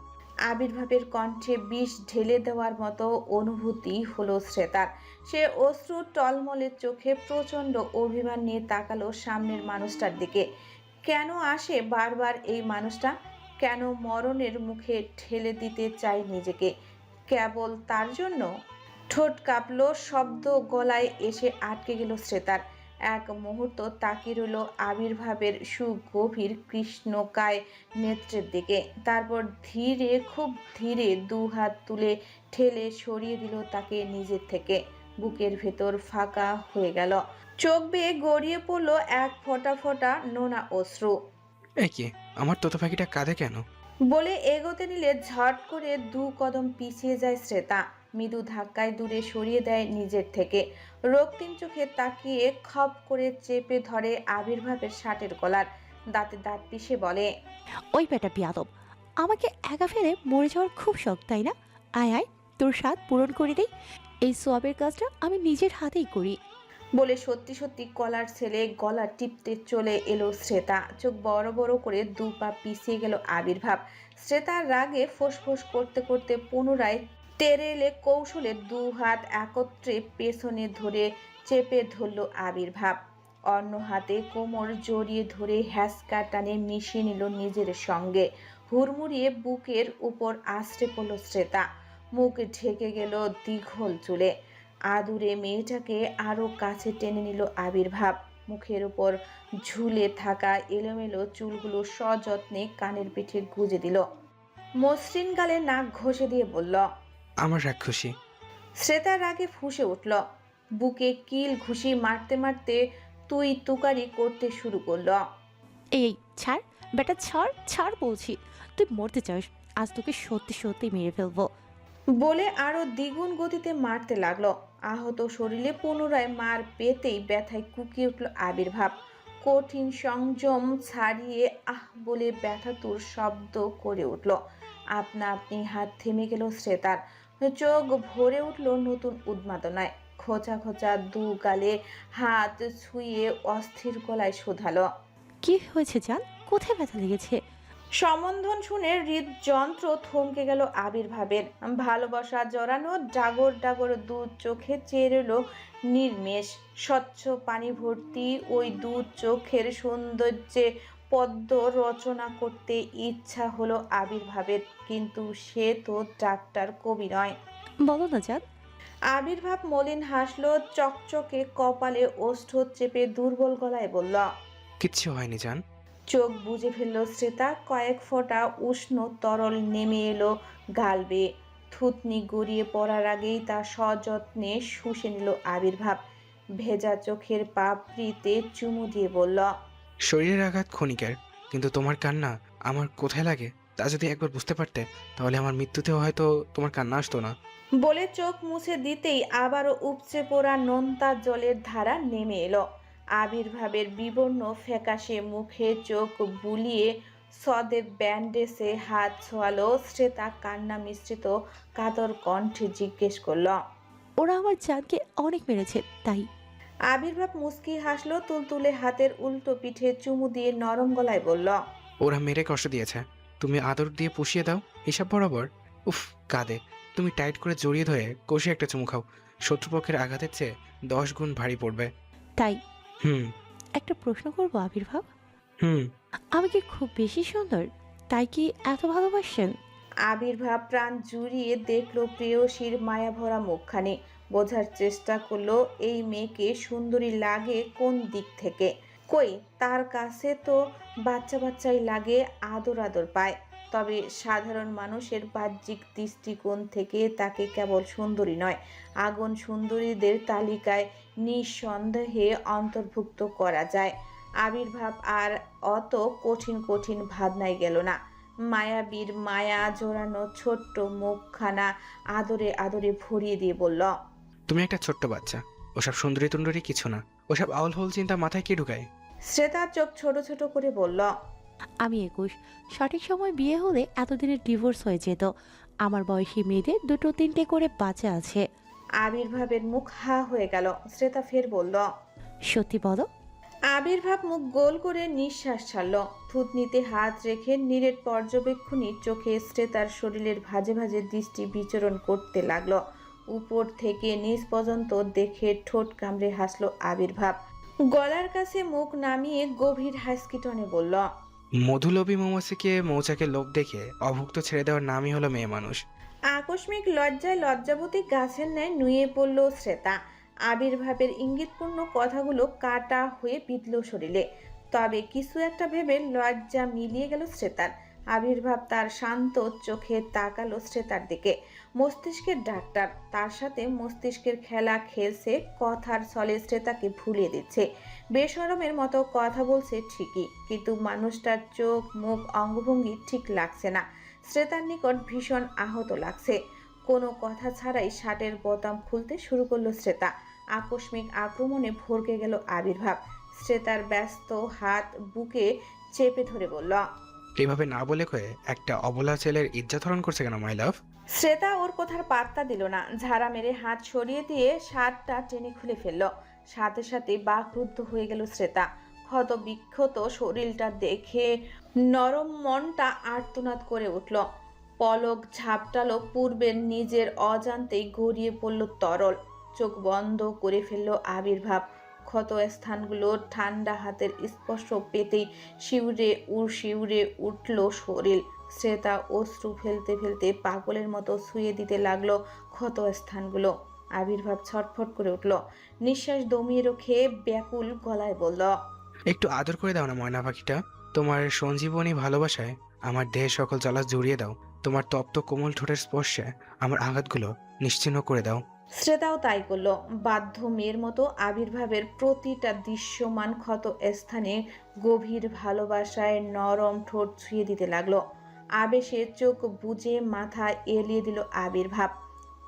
আবির্ভাবের কণ্ঠে বিষ ঢেলে দেওয়ার মতো অনুভূতি হলো শ্রেতার। সে অশ্রু টলমলে চোখে প্রচণ্ড অভিমান নিয়ে তাকালো সামনের মানুষটার দিকে। কেন আসে বারবার এই মানুষটা? কেন মরণের মুখে ঠেলে দিতে চাই নিজেকে? কেবল তার জন্য? ঠোঁট কাঁপলো, শব্দ গলায় এসে আটকে গেল শ্রেতার। এক মুহূর্ত তাকিয়ে রইল আবির্ভাবের সুগভীর কৃষ্ণকায় নেত্রের দিকে। তারপর ধীরে, খুব ধীরে দু হাত তুলে ঠেলে সরিয়ে দিল তাকে নিজের থেকে। বুকের ভেতর ফাঁকা হয়ে গেল। চোখ বেয়ে গড়িয়ে পড়ল এক ফোঁটা ফোঁটা নোনা অশ্রু। এই কি, আমার তোতা পাখিটা কাঁদে কেন? বলে এগোতে নিলে ঝট করে 2 কদম পিছিয়ে যায় শ্রেতা। মৃদু ধাক্কায় দূরে সরিয়ে দেয় নিজের থেকে। রক্তিম চোখে তাকিয়ে খপ করে চেপে ধরে আবির্ভাবের শার্টের কলার। দাঁতে দাঁত পিষে বলে, ওই বেটা বিয়াদব, আমাকে একা ফেলে মরে যাওয়ার খুব শখ, তাই না? আয় আয়, তোর স্বাদ পূরণ করে দেই। এই সোয়াবের কাজটা আমি নিজের হাতেই করি। বলে সত্যি সত্যি কলার ছেলে গলা টিপতে চলে এলো শ্রেতা। চোখ বড় বড় করে 2 পা পিছিয়ে গেল আবির্ভাব। শ্রেতার রাগে ফোঁস করতে করতে পুনরায় তেরে এলে কৌশলে 2 হাত একত্রে পেছনে ধরে চেপে ধরল আবির্ভাব। অন্য হাতে কোমর জড়িয়ে ধরে হ্যাসকা টানে মিশিয়ে নিল নিজের সঙ্গে। হুড়মুড়িয়ে বুকের উপর আশ্রে পড়ল শ্রেতা। মুখ ঢেকে গেল দীঘল চুলে। আদুরে মেয়েটাকে আরো কাছে টেনে নিল আবির্ভাব। মুখের উপর ঝুলে থাকা এলোমেলো চুলগুলো সযত্নে কানের পিঠে গুজে দিল। মসৃণ গালে নাক ঘষে দিয়ে বলল, আমার রাক্ষসী। শ্রেতার রাগে ফুঁসে উঠল। বুকে কিল ঘুষি মারতে মারতে তুই তুকারি করতে শুরু করলো। এই ছাড় বেটা, ছাড় ছাড় বলছি। তুই মরতে চাস, আজ তোকে সত্যি সত্যি মেরে ফেলবো। বলে আরো দ্বিগুণ গতিতে মারতে লাগলো। আহত শরীরে পুনরায় মার পেতেই ব্যথায় কুকিয়ে উঠল আবির্ভাব। কঠিন সংযম ছাড়িয়ে আহ বলে ব্যথাতুর শব্দ করে উঠল। আপনা আপনি হাত থেমে গেল শ্রেতার। চোখ ভরে উঠল নতুন উন্মাদনায়। খোঁচা খোঁচা দু গালে হাত ছুঁয়ে অস্থির গলায় শোধালো, কি হয়েছে জান? কোথায় ব্যথা লেগেছে? সম্বন্ধন শুনে হৃদযন্ত্র থমকে গেল আবির্ভাবের। ভালোবাসা জড়ানো ডাগর ডাগর দুধ চোখে চেয়ে রইল নির্মেষ। স্বচ্ছ পানি ভর্তি ওই দুধ চোখের সৌন্দর্যে পদ্ম রচনা করতে ইচ্ছা হলো আবির্ভাবের, কিন্তু সে তো ডাক্তার, কবি নয়। বলো না জান। আবির্ভাব মলিন হাসলো, চকচকে কপালে ওষ্ঠ চেপে দুর্বল গলায় বলল, কিচ্ছু হয়নি জান। চোখ বুজে ফেলল শ্রেতা। কয়েক ফোঁটা উষ্ণ তরল নেমে এলো গাল বেয়ে। থুতনি গড়িয়ে পড়ার আগেই তা সযত্নে শুষে নিল আবির্ভাব। ভেজা চোখের পাপড়িতে চুমু দিয়ে বলল, শরীরের আঘাত ক্ষণিকের, কিন্তু তোমার কান্না আমার কোথায় লাগে তা যদি একবার বুঝতে পারতে, তাহলে আমার মৃত্যুতেও হয়তো তোমার কান্না আসতো না। বলে চোখ মুছে দিতেই আবারও উপচে পড়া নোনতা জলের ধারা নেমে এলো। আবির্ভাবের বিবর্ণ ফ্যাকাশে মুখে চোখ বুলিয়ে সদেব ব্যান্ডেজে হাত ছোয়ালো। শ্রেতা কান্না মিশ্রিত কাতর কণ্ঠে জিজ্ঞেস করল, ওরা আমার জানকে অনেক মেরেছে তাই। আবির্ভাব মুচকি হাসলো, তুলতুলে হাতের উল্টো পিঠে চুমু দিয়ে নরম গলায় বলল, ওরা মেরে কষ্ট দিয়েছে, তুমি আদর দিয়ে পুষিয়ে দাও হিসাব বরাবর। উফ, কাঁদে। তুমি টাইট করে জড়িয়ে ধরে কষে একটা চুমু খাও, শত্রুপক্ষের আঘাতের চেয়ে 10 গুণ ভারী পড়বে। তাই হুম একটা প্রশ্ন করবো আবির্ভাব? হুম আমি কি খুব বেশি সুন্দর, তাই কি এত ভালোবাসেন? আবির্ভাব প্রাণ জুড়িয়ে দেখলো প্রেয়সীর মায়াভরা মুখখানি। বোঝার চেষ্টা করলো এই মেয়েকে সুন্দরী লাগে কোন দিক থেকে। কই, তার কাছে তো বাচ্চা বাচ্চাই লাগে, আদর আদর পায়। তবে সাধারণ মানুষের বাহ্যিক দৃষ্টিকোণ থেকে তাকে কেবল সুন্দরী নয়, আগুন সুন্দরীদের তালিকায় নিঃসন্দেহে অন্তর্ভুক্ত করা যায়। আবির্ভাব আর অত কঠিন কঠিন ভাবনায় গেল না। মায়াবীর মায়া জোড়ানো ছোট্ট মুখখানা আদরে আদরে ভরিয়ে দিয়ে বলল, তুমি একটা ছোট্ট বাচ্চা, ওসব সুন্দরী তুন্দরী কিছু না, ওসব আউল ফাউল চিন্তা মাথায় কে ঢুকায়? শ্রেতার চোখ ছোট ছোট করে বলল, আমি 21, সঠিক সময় বিয়ে হলে এতদিনের ডিভোর্স হয়ে যেত। আমার বয়সী মেয়েদের 2-3টে করে বাচ্চা আছে। আবির্ভাবের মুখ হা হয়ে গেল। শ্রেতা ফের বলল, সত্যি বলো? আবির্ভাব মুখ গোল করে নিঃশ্বাস ছাড়ল। থুতনিতে হাত রেখে নীরের পর্যবেক্ষণী চোখে শ্রেতার শরীরের ভাঁজে ভাঁজে দৃষ্টি বিচরণ করতে লাগলো। উপর থেকে নিচ পর্যন্ত দেখে ঠোঁট কামড়ে হাসলো আবির্ভাব। গলার কাছে মুখ নামিয়ে গভীর হাসকি টনে বলল, মধুলোভী মৌমাছিকে মৌচাকে লোভ দেখে অভুক্ত ছেড়ে দেওয়ার নামই হলো মেয়ে মানুষ। আকস্মিক লজ্জায় লজ্জাবতী গাছের ন্যায় নুয়ে পড়ল শ্রেতা। আবির্ভাবের ইঙ্গিতপূর্ণ কথাগুলো কাটা হয়ে বিঁধল শরীরে। তবে কিছু একটা ভেবে লজ্জা মিলিয়ে গেল শ্রেতার। আবির্ভাব তার শান্ত চোখে তাকালো শ্রেতার দিকে। মস্তিষ্কের ডাক্তার, তার সাথে মস্তিষ্কের খেলা খেলছে, কথার ছলে শ্রেতাকে ভুলিয়ে দিচ্ছে। বেশরমের মতো কথা বলছে ঠিকই, কিন্তু মানুষটার চোখ মুখ অঙ্গভঙ্গি ঠিক লাগছে না। শ্রেতার নিকট ভীষণ আহত লাগছে। কোনো কথা ছাড়াই শার্টের বোতাম খুলতে শুরু করলো শ্রেতা। আকস্মিক আক্রমণে ভরকে গেল আবির্ভাব। শ্রেতার ব্যস্ত হাত বুকে চেপে ধরে বলল, এইভাবে না বলে কয়ে একটা অবলা ছেলের ইজ্জত হরণ করছে কেন মাই লাভ? শ্রেতা ওর কথার পাত্তা দিল না। ঝাড়া মেরে হাত সরিয়ে দিয়ে শার্টটা টেনে খুলে ফেলল। সাথে সাথে বাকরুদ্ধ হয়ে গেল শ্রেতা। ক্ষত বিক্ষত শরীরটা দেখে নরম মনটা আর্তনাদ করে উঠল। পলক ঝাপটালো, পূর্বের নিজের অজান্তেই গড়িয়ে পড়ল তরল। চোখ বন্ধ করে ফেলল আবির্ভাব। ক্ষত স্থানগুলো ঠান্ডা হাতের স্পর্শ পেতেই শিউরে উঠল শরীর। শ্রেতা অশ্রু ফেলতে ফেলতে পাগলের মতো ছুঁয়ে দিতে লাগলো ক্ষত স্থানগুলো। আবির্ভাব ছটফট করে উঠল, নিঃশ্বাস দমিয়ে রেখে ব্যাকুল গলায় বলল, একটু আদর করে দাও না ময়না পাখিটা। তোমার সঞ্জীবনী ভালোবাসায় আমার দেহের সকল জ্বালা জুড়িয়ে দাও। তোমার তপ্ত কোমল ঠোঁটের স্পর্শে আমার আঘাতগুলো নিশ্চিহ্ন করে দাও। শ্রেতাও তাই করলো। বাধ্য মেয়ের মতো আবির্ভাবের প্রতিটা দৃশ্যমান ক্ষত স্থানে গভীর ভালোবাসায় নরম ঠোঁট ছুঁয়ে দিতে লাগলো। আবেশে চোখ বুজে মাথা এলিয়ে দিল আবির্ভাব।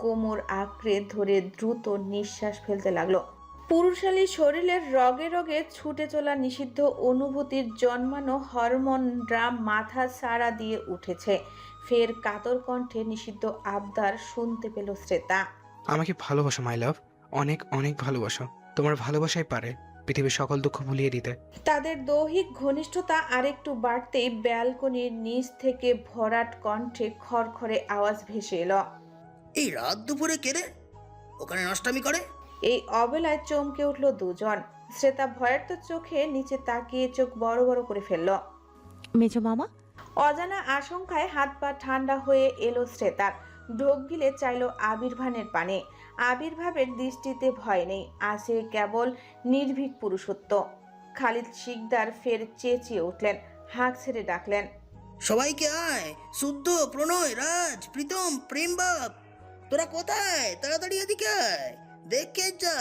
কোমর আঁকড়ে ধরে দ্রুত নিঃশ্বাস ফেলতে লাগলো। পুরুষালী শরীরের রগে রগে ছুটে চলা নিষিদ্ধ অনুভূতির জন্মানো হরমোনরা মাথা সাড়া দিয়ে উঠেছে। ফের কাতর কণ্ঠে নিষিদ্ধ আবদার শুনতে পেল শ্রেতা। আমাকে ভালোবাসো মাই লাভ, অনেক অনেক ভালোবাসো। তোমার ভালোবাসাই পারে পৃথিবীর সকল দুঃখ ভুলিয়ে দিতে। তাদের দৈহিক ঘনিষ্ঠতা আরেকটু বাড়তেই ব্যালকনির নিচ থেকে ভরাট কণ্ঠে খড়খড়ে আওয়াজ ভেসে এলো। এই রাত দুপুরে কেড়ে ওখানে নষ্টামি করে? এই অবেলায় চমকে উঠল দুজন। শ্রেতা ভয়ের তো চোখে নিচে তাকিয়ে চোখ বড় বড় করে ফেলল। মেজো মামা। অজানা আশঙ্কায় হাত পা ঠান্ডা হয়ে এলো শ্রেতার। ঢোক গিলে চাইল আবির্ভাবের পানে। আবির্ভাবের দৃষ্টিতে ভয় নেই, আছে কেবল নির্ভীক পুরুষত্ব। খালিদ শিকদার ফের চেঁচিয়ে উঠলেন, হাঁক ছেড়ে ডাকলেন, সবাইকে আয়, শুদ্ধ, প্রণয়, রাজ, প্রীতম, প্রেমবাপ, তোরা কোথায়? তাড়াতাড়ি এদিকে আয়, দেখে যা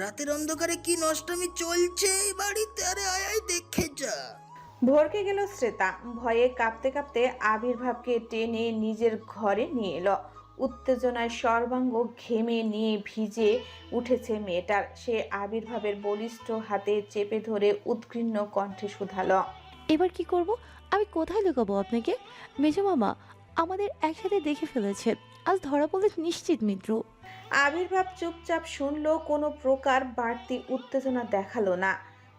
রাতের অন্ধকারে কি নষ্টামি চলছে এই বাড়িতে। আরে আয় আয়, দেখে যা। ভরকে গেল শ্রেতা। ভয়ে কাঁপতে কাঁপতে আবির্ভাবকে টেনে নিজের ঘরে নিয়ে এলো। উত্তেজনায় সর্বাঙ্গ ঘেমে নিয়ে ভিজে উঠেছে মেয়েটার। সে আবির্ভাবের বলিষ্ঠ হাতে চেপে ধরে উদ্ঘৃণ্য কণ্ঠে শুধালো, এবার কি করব? আমি কোথায় লুকাবো আপনাকে? মেজো মামা আমাদের একসাথে দেখে ফেলেছে, আজ ধরা পড়লে নিশ্চিত মৃত্যু। আবির্ভাব চুপচাপ শুনলো, কোনো প্রকার বাড়তি উত্তেজনা দেখালো না।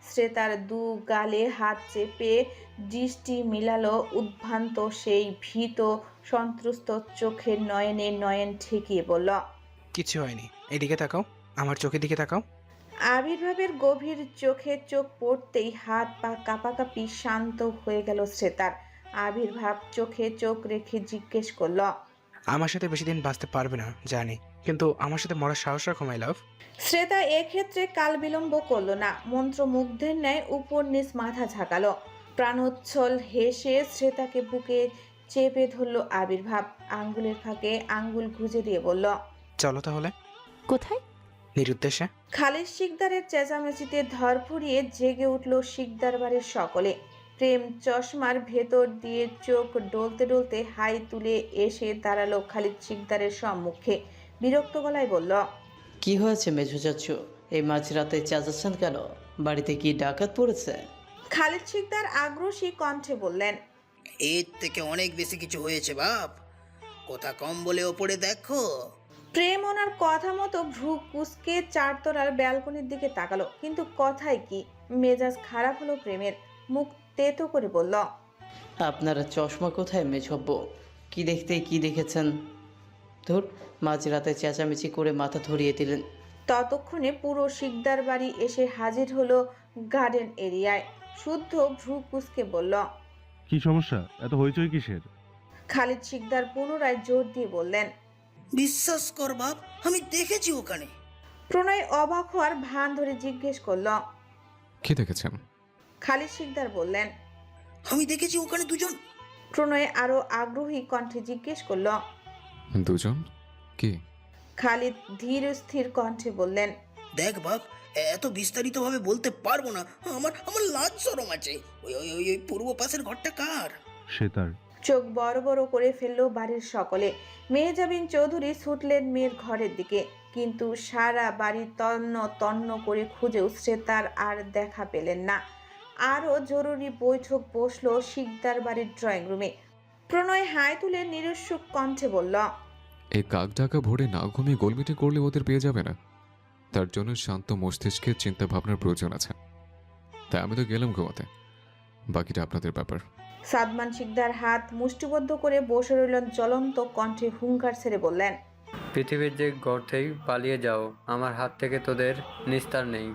শ্রেতার দু গালে হাত চেপে দৃষ্টি মিলালো। উদ্ভ্রান্ত সেই ভীত সন্ত্রস্ত চোখের নয়নে নয়ন ঠেকিয়ে বলল, কিছু হয়নি, এদিকে তাকাও, আমার চোখের দিকে তাকাও। আবির্ভাবের গভীর চোখে চোখ পড়তেই হাত পা কাঁপাকাঁপি শান্ত হয়ে গেল শ্রেতার। আবির্ভাব চোখে চোখ রেখে জিজ্ঞেস করল, আমার সাথে বেশি দিন বাঁচতে পারবে না জানি, কিন্তু আমার সাথে মরার সাহস রাখো মাই লাভ। শ্রেতা এক্ষেত্রে কাল বিলম্ব করলো না। মন্ত্রমুগ্ধের ন্যায় উপর নিচ মাথা ঝাঁকালো। প্রাণোচ্ছল হেসে শ্রেতাকে বুকে চেপে ধরল আবির্ভাব। আঙ্গুলের ফাঁকে আঙ্গুল গুঁজে দিয়ে বলল, চলো তাহলে। কোথায়? নিরুদ্দেশে। খালিদ শিকদারের চেঁচামেচিতে ধরফড়িয়ে জেগে উঠল শিকদার বাড়ির সকলে। প্রেম চশমার ভেতর দিয়ে চোখ ডলতে ডলতে হাই তুলে এসে দাঁড়ালো খালিদ শিকদারের সম্মুখে। বিরক্ত গলায় বলল, কি হয়েছে মেঝো চাচ্ছু? এই মাঝরাতে চেঁচাচ্ছেন কেন? বাড়িতে কি ডাকাত পড়েছে? খালিদ শিকদার আগ্রহী কণ্ঠে বললেন, এর থেকে অনেক বেশি কিছু হয়েছে বাপ, কথা কম বলে ওপরে দেখো। প্রেম ওনার কথা মতো ভ্রু কুঁচকে চারতলার ব্যালকনির দিকে তাকালো, কিন্তু কথায় কি। মেজাজ খারাপ হলো প্রেমের। মুখ তেতো করে বলল, আপনারা চশমা কোথায় মেঝব্বো? কি দেখতে কি দেখেছেন? ধুর, মাঝরাতে চেঁচামেচি করে মাথা ধরিয়ে দিলেন। ততক্ষণে পুরো শিকদার বাড়ি এসে হাজির হলো গার্ডেন এরিয়ায়। শুদ্ধ ভ্রু কুঁচকে বলল, কি সমস্যা? এত হইচই কিসের? খালিদ শিকদার পুনরায় জোর দিয়ে বললেন, বিশ্বাস কর বাপ, আমি দেখেছি ওখানে। প্রণয় অবাক হওয়ার ভান ধরে জিজ্ঞেস করল, কি দেখেছেন? খালিদ শিকদার বললেন, আমি দেখেছি ওখানে দুজন। প্রণয় আরো আগ্রহী কণ্ঠে জিজ্ঞেস করল, দুজন? কি? খালিদ ধীর স্থির কণ্ঠে বললেন, দেখ বাপ, এত বিস্তারিতভাবে বলতে পারবো না, আমার আমার লাজ শরম আছে। ওই ওই ওই ওই পূর্ব পাশের ঘরটা কার? সে তার। চোখ বড় বড় করে ফেললো বাড়ির সকলে। মেহজাবিন চৌধুরী ছুটলেন মেয়ের ঘরের দিকে, কিন্তু সারা বাড়ি তন্ন তন্ন করে খুঁজেও শ্রেতার আর দেখা পেলেন না। আরও জরুরি বৈঠক বসলো শিকদার বাড়ির ড্রয়িং রুমে। প্রণয় হাই তুলে নিরুৎসুক কণ্ঠে বলল, এই কাক ডাকা ভোরে না ঘুমিয়ে গোলমিটি করলে ওদের পেয়ে যাবে না। তার জন্য শান্ত মস্তিষ্কের চিন্তা ভাবনার প্রয়োজন আছে। তাই আমি তো গেলাম ঘুমাতে, বাকিটা আপনাদের ব্যাপার। সাদমান শিকদার হাত মুষ্টিবদ্ধ করে বসে রইলেন। জ্বলন্ত কণ্ঠে হুঙ্কার ছেড়ে বললেন, পৃথিবীর যে গর্তেই পালিয়ে যাও, আমার হাত থেকে তোদের নিস্তার নেই।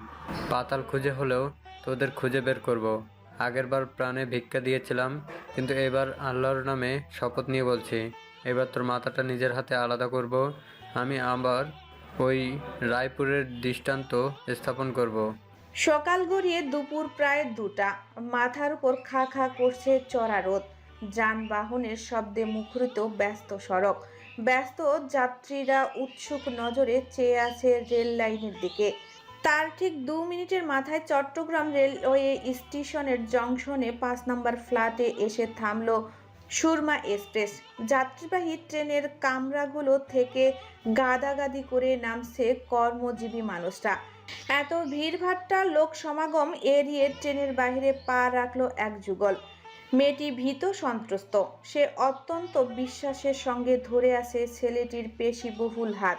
পাতাল খুঁজে হলেও তোদের খুঁজে বের করব। আগেরবার প্রাণে ভিক্ষা দিয়েছিলাম, কিন্তু এবার আল্লাহর নামে শপথ নিয়ে বলছি, এবার তোর মাথাটা নিজের হাতে আলাদা করব। আমি আবার ওই রায়পুরের দৃষ্টান্ত স্থাপন করব। সকাল গড়িয়ে দুপুর প্রায় 2টা। মাথার উপর খা খা করছে চড়া রোদ। যানবাহনের শব্দে মুখরিত ব্যস্ত সড়ক। ব্যস্ত যাত্রীরা উৎসুক নজরে চেয়ে আছে রেল লাইনের দিকে। তার ঠিক 2 মিনিটের মাথায় চট্টগ্রাম রেলওয়ে স্টেশনের জংশনে 5 নম্বর ফ্ল্যাটে এসে থামল সুরমা এক্সপ্রেস। যাত্রীবাহী ট্রেনের কামরাগুলো থেকে গাদাগাদি করে নামছে কর্মজীবী মানুষরা। এত ভিড়ভাট্টা লোক সমাগম এড়িয়ে ট্রেনের বাইরে পা রাখলো এক যুগল। মেয়েটি ভীত সন্ত্রস্ত। সে অত্যন্ত বিশ্বাসের সঙ্গে ধরে আছে ছেলেটির পেশিবহুল হাত।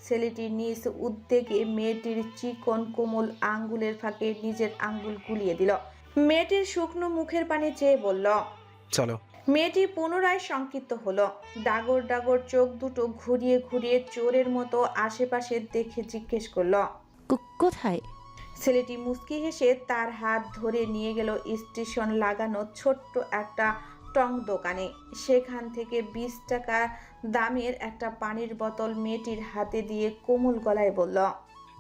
ছেলেটি নিজ উদ্বেগে মেয়েটির চিকন কোমল আঙ্গুলের ফাঁকে নিজের আঙ্গুল গুলিয়ে দিল। মেয়েটির শুকনো মুখের পানে চেয়ে বলল, চলো। মেয়েটি পুনরায় সংক্ষিপ্ত হলো। ডাগর ডাগর চোখ দুটো ঘুরিয়ে ঘুরিয়ে চোরের মতো আশেপাশে দেখে জিজ্ঞেস করলো, কোথায়? ছেলেটি মুচকি হেসে তার হাত ধরে নিয়ে গেল স্টেশন লাগানো ছোট্ট একটা টং দোকানে। সেখান থেকে 20 টাকা দামের একটা পানির বোতল মেয়েটির হাতে দিয়ে কোমল গলায় বলল,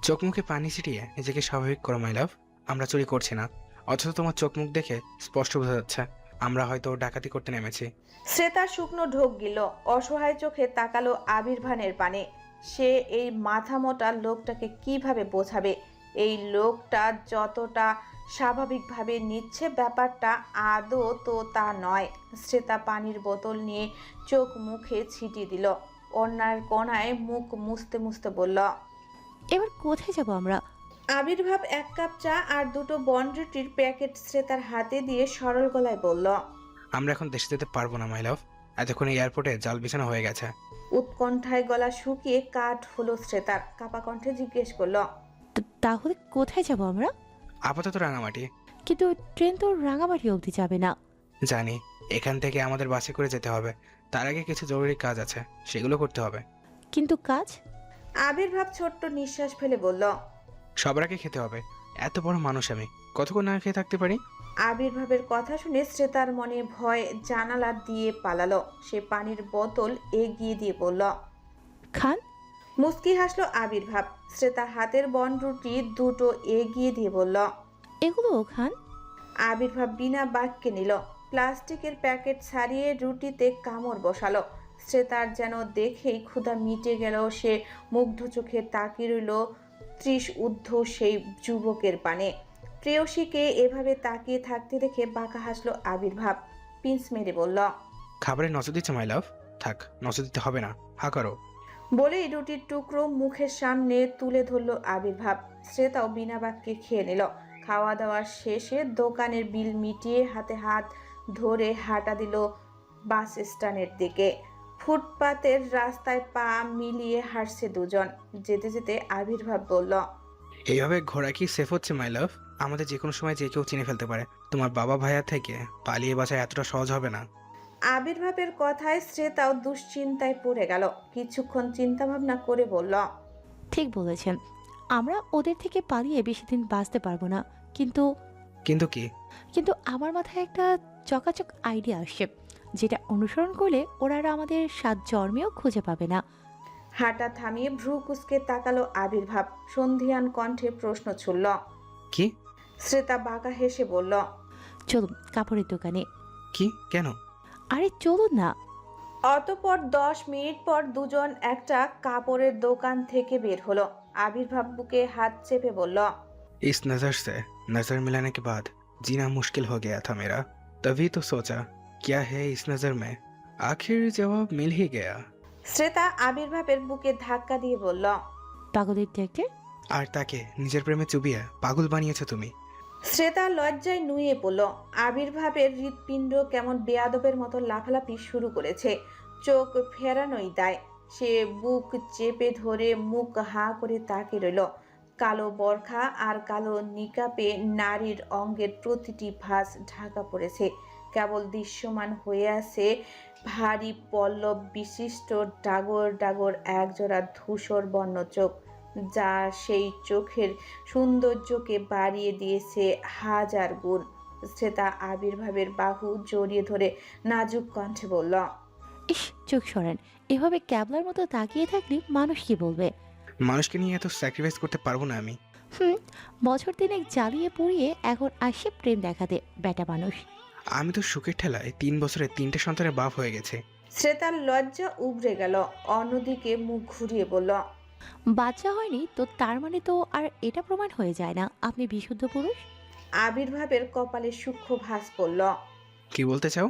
চোখ মুখে পানি ছিটিয়ে নিজেকে স্বাভাবিক করো মাই লাভ। আমরা চুরি করছি না, অথচ তোমার চোখ মুখ দেখে স্পষ্ট বোঝা যাচ্ছে আমরা হয়তো ডাকাতি করতে নেমেছি। শ্রেতা শুকনো ঢোক গিল। অসহায় চোখে তাকালো আবির্ভানের পানে। সে এই মাথা মোটা লোকটাকে কিভাবে বোঝাবে? এই লোকটা যতটা স্বাভাবিকভাবে নিচ্ছে ব্যাপারটা আদৌ তো তা নয়। শ্রেতা পানির বোতল নিয়ে চোখ মুখে ছিটিয়ে দিল। অন্যার কোণায় মুখ মুছতে মুছতে বলল, এবার কোথায় যাব আমরা? আবির্ভাব 1 কাপ চা আর 2টো বনরুটির প্যাকেট শ্রেতার হাতে দিয়ে সরল গলায় বলল, আমরা এখন দেশে যেতে পারবো না মাই লাভ। এতক্ষণ এয়ারপোর্টে জাল বিছানো হয়ে গেছে। উৎকণ্ঠায় গলা শুকিয়ে কাঠ হলো শ্রেতার। কাপা কণ্ঠে জিজ্ঞেস করলো, তাহলে কোথায় যাব আমরা? আপাতত রাঙামাটি। কিন্তু ট্রেন তো রাঙামাটি অবধি যাবে না। জানি, এখান থেকে আমাদের বাসে করে যেতে হবে। তার আগে কিছু জরুরি কাজ আছে, সেগুলো করতে হবে। কিন্তু কাজ? আবির্ভাব ছোট্ট নিঃশ্বাস ফেলে বলল, সবার আগে খেতে হবে। এত বড় মানুষ আমি, কতক্ষণ না খেয়ে থাকতে পারি? আবির্ভাবের কথা শুনে শ্রেতার মনে ভয় জানালা দিয়ে পালালো। সে পানির বোতল এগিয়ে দিয়ে বলল, খান। মুস্কি হাসলো আবির্ভাব। শ্রেতা হাতের বনরুটি 2টো এগিয়ে দিয়ে বলল, এগুলো খান। আবির্ভাব বিনা বাক্যে নিল। প্লাস্টিকের প্যাকেট ছাড়িয়ে রুটিতে কামড় বসালো। শ্রেতার যেন দেখেই ক্ষুধা মিটে গেল। সে মুগ্ধ চোখে তাকিয়ে রইল 30 ঊর্ধ্ব সেই যুবকের পানে। প্রেয়সীকে এভাবে তাকিয়ে থাকতে দেখে বাঁকা হাসলো আবির্ভাব। পিঞ্চ মেরে বলল, খাবারে নজর দিচ্ছে মাই লাভ। থাক, নজর দিতে হবে না, হা করো। বলেই রুটির টুকরো মুখের সামনে তুলে ধরল আবির্ভাব। শ্রেতাও বিনা বাক্যে খেয়ে নিল। খাওয়া দাওয়া শেষে দোকানের বিল মিটিয়ে হাতে হাত ধরে হাঁটা দিল বাস স্ট্যান্ডের দিকে। ফুটপাতের রাস্তায় পা মিলিয়ে হাঁটছে দুজন। যেতে যেতে আবির্ভাব বলল, এইভাবে ঘোরা কি সেফ হচ্ছে মাই লাভ? আমাদের যে কোনো সময় যে কেউ চিনে ফেলতে পারে। তোমার বাবা ভাইয়া থেকে পালিয়ে বাঁচা এতটা সহজ হবে না। আবির্ভাবের কথায় শ্রেতাও দুশ্চিন্তায় পড়ে গেল। কিছুক্ষণ চিন্তা ভাবনা করে বলল, ঠিক বলেছেন, আমরা ওদের থেকে পালিয়ে বেশি দিন বাঁচতে পারবো না। কিন্তু কিন্তু কি? কিন্তু আমার মাথায় একটা চকাচক আইডিয়া আসছে, যেটা অনুসরণ করলে ওরা আর আমাদের 7 জন্মেও খুঁজে পাবে না। হাঁটা থামিয়ে ভ্রু কুঁচকে তাকালো আবির্ভাব। সন্ধিয়ান কণ্ঠে প্রশ্ন ছুড়ল। কি? শ্রেতা বাঁকা হেসে বলল, চলুন কাপড়ের দোকানে। কি? কেন? আরে চলুন না। অতঃপর 10 মিনিট পর দুজন একটা কাপড়ের দোকান থেকে বের হলো। আবির্ভাব বুকে হাত চেপে বলল, इस नजर से नजर मिलाने के बाद जीना मुश्किल हो गया था मेरा। तभी तो सोचा क्या है इस नजर में, आखिर जवाब मिल ही गया। শ্রেতা আবির্ভাবের বুকে ধাক্কা দিয়ে বলল, পাগলের ডাক্তার। আর তাকে নিজের প্রেমে চুবিয়ে পাগল বানিয়েছো তুমি। শ্রেতা লজ্জায় নুয়ে পড়ল। আবির্ভাবের হৃৎপিণ্ড কেমন বেয়াদবের মতো লাফালাফি শুরু করেছে। চোখ ফেরানোই দায়। সে বুক চেপে ধরে মুখ হাঁ করে তাকিয়ে রইল। কালো বরখা আর কালো নিকাপে নারীর অঙ্গের প্রতিটি ভাঁজ ঢাকা পড়েছে। কেবল দৃশ্যমান হয়ে আছে ভারী পল্লব বিশিষ্ট ডাগর ডাগর একজোড়া ধূসর বর্ণ চোখ, যা সেই চোখের সৌন্দর্যকে বাড়িয়ে দিয়েছে হাজার গুণ। শ্রেতা আবির্ভাবের বাহু জড়িয়ে ধরে নাজুক কণ্ঠে বলল, ইস, চোখ সরেন। এভাবে ক্যাবলার মতো তাকিয়ে থাকলে মানুষ কি বলবে? মানুষকে নিয়ে এত স্যাক্রিফাইস করতে পারবো না আমি। বছর দিনেক জ্বালিয়ে পুড়িয়ে এখন আসে প্রেম দেখাতে বেটা মানুষ। আমি তো সুখের ঠেলায় 3 বছরে 3টে সন্তানের বাপ হয়ে গেছে। শ্রেতার লজ্জা উবড়ে গেল। অন্যদিকে মুখ ঘুরিয়ে বলল, বাচ্চা হয়নি তো তার মানে তো আর এটা প্রমাণ হয়ে যায় না আপনি বিশুদ্ধ পুরুষ। আবির্ভাবের কপালে সূক্ষ্ম ভাঁজ পড়ল। কি বলতে চাও?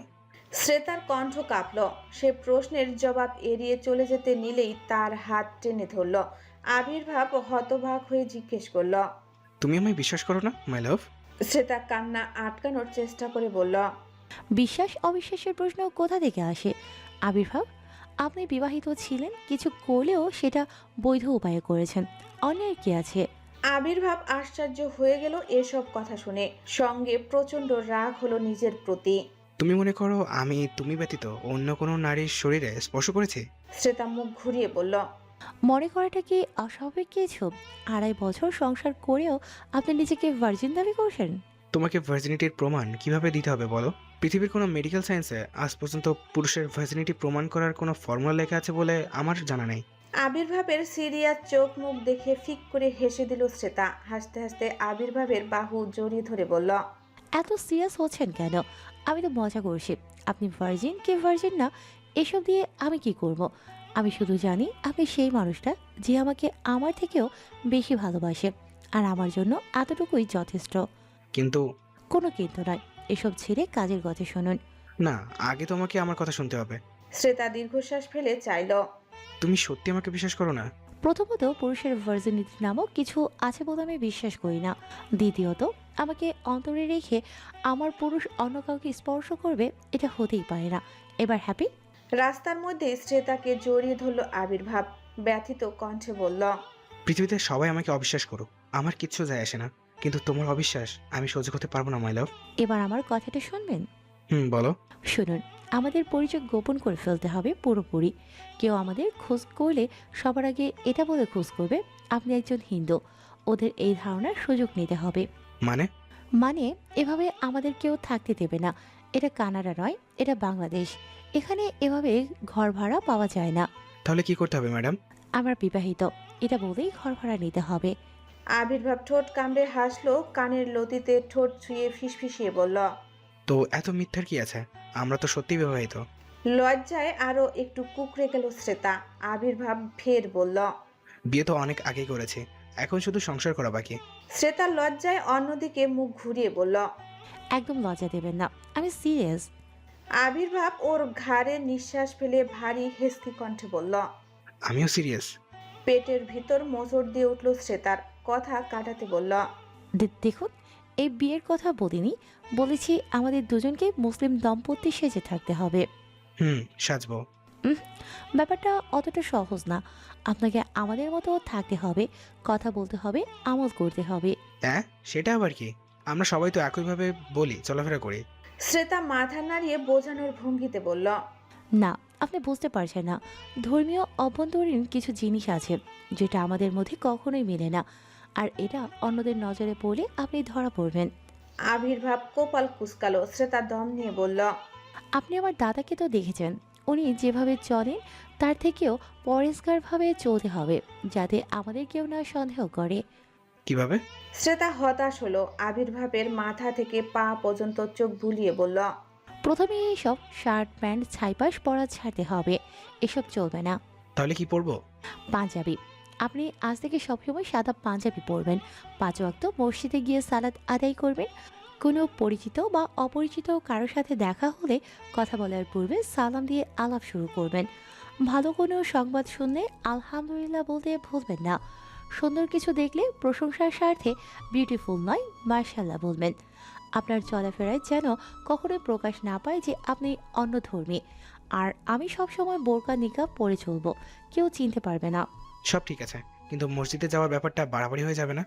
শ্রেতার কণ্ঠ কাঁপল। সে প্রশ্নের জবাব এড়িয়ে চলে যেতে নিলেই তার হাত টেনে ধরল। আবির্ভাব হতবাক হয়ে জিজ্ঞেস করল, তুমি আমায় বিশ্বাস করো না মাই লাভ? শ্রেতা কান্না আটকানোর চেষ্টা করে বলল, বিশ্বাস অবিশ্বাসের প্রশ্ন কোথা থেকে আসে? আবির্ভাব, আপনি বিবাহিত ছিলেন, কিছু করলেও সেটা বৈধ উপায়ে করেছেন, অন্যায় কি আছে? আবির্ভাব আশ্চর্য হয়ে গেল এসব কথা শুনে। সঙ্গে প্রচণ্ড রাগ হলো নিজের প্রতি। তুমি মনে করো আমি তুমি ব্যতীত অন্য কোনো নারীর শরীরে স্পর্শ করেছি? শ্রেতা মুখ ঘুরিয়ে বলল, মনে করাটা কি অস্বাভাবিক কিছু? 2.5 বছর সংসার করেও আপনি নিজেকে ভার্জিন দাবি করছেন। তোমাকে ভার্জিনিটির প্রমাণ কিভাবে দিতে হবে বলো? পৃথিবীর কোনো মেডিকেল সায়েন্সে আজ পর্যন্ত পুরুষের ভার্জিনিটি প্রমাণ করার কোনো ফর্মুলা লেখা আছে বলে আমার জানা নেই। আবির্ভাবের সিরিয়াস চোখ মুখ দেখে ফিক করে হেসে দিল শ্রেতা। হাসতে হাসতে আবির্ভাবের বাহু জড়িয়ে ধরে বলল, এত সিরিয়াস হচ্ছেন কেন? আমি তো মজা করছি। আপনি ভার্জিন কি ভার্জিন না এসব দিয়ে আমি কি করব? আমি শুধু জানি আপনি সেই মানুষটা যে আমাকে আমার থেকেও বেশি ভালোবাসে, আর আমার জন্য এতটুকুই যথেষ্ট। কিন্তু কোনো কিন্তু নয়, এসব ছেড়ে কাজের কথা শুনুন। না, আগে তোমাকে আমার কথা শুনতে হবে। শ্রেতা দীর্ঘশ্বাস ফেলে চাইল, তুমি সত্যি আমাকে বিশ্বাস করো না? প্রথমত, পুরুষের ভার্জিনিটি নামক কিছু আছে বলে আমি বিশ্বাস করি না। দ্বিতীয়ত, আমাকে অন্তরে রেখে আমার পুরুষ অন্য কাউকে স্পর্শ করবে, এটা হতেই পারে না। এবার হ্যাপি? রাস্তার মধ্যে শ্রেতাকে জড়িয়ে ধরল আবির্ভাব। ব্যথিত কণ্ঠে বলল, পৃথিবীতে সবাই আমাকে অবিশ্বাস করুক, আমার কিচ্ছু যায় আসে না, কিন্তু তোমার অবিশ্বাস আমি সহ্য করতে পারবো না মাই লাভ। এবার আমার কথাটা শুনবেন? বলো। শুনুন, আমাদের পরিচয় গোপন করে ফেলতে হবে পুরোপুরি। কেউ আমাদের খোঁজ করলে সবার আগে এটা বলে খোঁজ করবে আপনি একজন হিন্দু। ওদের এই ধারণার সুযোগ নিতে হবে। মানে এভাবে আমাদের কেউ থাকতে দেবে না। এটা কানাডা নয়, এটা বাংলাদেশ। এখানে এভাবে ঘর ভাড়া পাওয়া যায় না। তাহলে কি করতে হবে ম্যাডাম? আমরা বিবাহিত, এটা বলেই ঘর ভাড়া নিতে হবে। আবির্ভাব ঠোঁট কামড়ে হাসলো। কানের লতিতে ঠোঁট ছুঁয়ে ফিসফিসিয়ে বলল, তো এত মিথ্যার কি আছে? আমরা তো সত্যি বিবাহিত। লজ্জায় আরো একটু কুকড়ে গেল শ্রেতা। আবির্ভাব ফের বলল, বিয়ে তো অনেক আগেই করেছি, এখন শুধু সংসার করা বাকি। শ্রেতা লজ্জায় অন্যদিকে মুখ ঘুরিয়ে বলল, একদম লজ্জা দেবেন না, আমি সিরিয়াস। আবির্ভাব ওর ঘাড়ে নিঃশ্বাস ফেলে ভারী হেসকি কণ্ঠে বলল, আমিও সিরিয়াস। পেটের ভিতর মোচড় দিয়ে উঠল শ্রেতার। কথা কাটাতে বলল, দেখুন, এই বিয়ের কথা বলিনি, বলেছি আমাদের দুজনকে মুসলিম দম্পতি সেজে থাকতে হবে। সাজবো। ব্যাপারটা অতটা সহজ না। আপনাকে আমাদের মতো থাকতে হবে, কথা বলতে হবে, আমল করতে হবে। হ্যাঁ, সেটা আবার কি? আমরা সবাই তো একইভাবে বলি, চলাফেরা করি। শ্রেতা মাথা নাড়িয়ে বোঝানোর ভঙ্গিতে বলল, না, আপনি বুঝতে পারছেন না। ধর্মীয় অভ্যন্তরীণ কিছু জিনিস আছে যেটা আমাদের মধ্যে কখনোই মেলে না, আর এটা অন্যদের নজরে পড়লে আপনি ধরা পড়বেন। আবির্ভাব কপাল কুঁচকালো। শ্রেতা দম নিয়ে বলল, আপনি আমার দাদাকে তো দেখেছেন, উনি যেভাবে চলেন তার থেকেও পরিষ্কারভাবে চলতে হবে, যাতে আমাদের কেউ না সন্দেহ করে। কিভাবে? শ্রেতা হতাশ হলো। আবির্ভাবের মাথা থেকে পা পর্যন্ত চোখ বুলিয়ে বলল, প্রথমে এইসব শার্ট প্যান্ট ছাইপাশ পরা ছাড়তে হবে, এসব চলবে না। তাহলে কি পরবো? পাঞ্জাবি। আপনি আজ থেকে সবসময় সাদা পাঞ্জাবি পরবেন। 5 ওয়াক্ত মসজিদে গিয়ে সালাত আদায় করবেন। কোনো পরিচিত বা অপরিচিত কারোর সাথে দেখা হলে কথা বলার পূর্বে সালাম দিয়ে আলাপ শুরু করবেন। ভালো কোনো সংবাদ শুনলে আলহামদুলিল্লাহ বলতে ভুলবেন না। সুন্দর কিছু দেখলে প্রশংসার স্বার্থে বিউটিফুল নয় মাশাআল্লাহ বলবেন। আপনার চলাফেরায় যেন কখনোই প্রকাশ না পায় যে আপনি অন্য ধর্মী। আর আমি সবসময় বোরকা নিকাব পরে চলবো, কেউ চিনতে পারবে না। সব ঠিক আছে, কিন্তু মসজিদে যাওয়ার ব্যাপারটা বাড়াবাড়ি হয়ে যাবে না?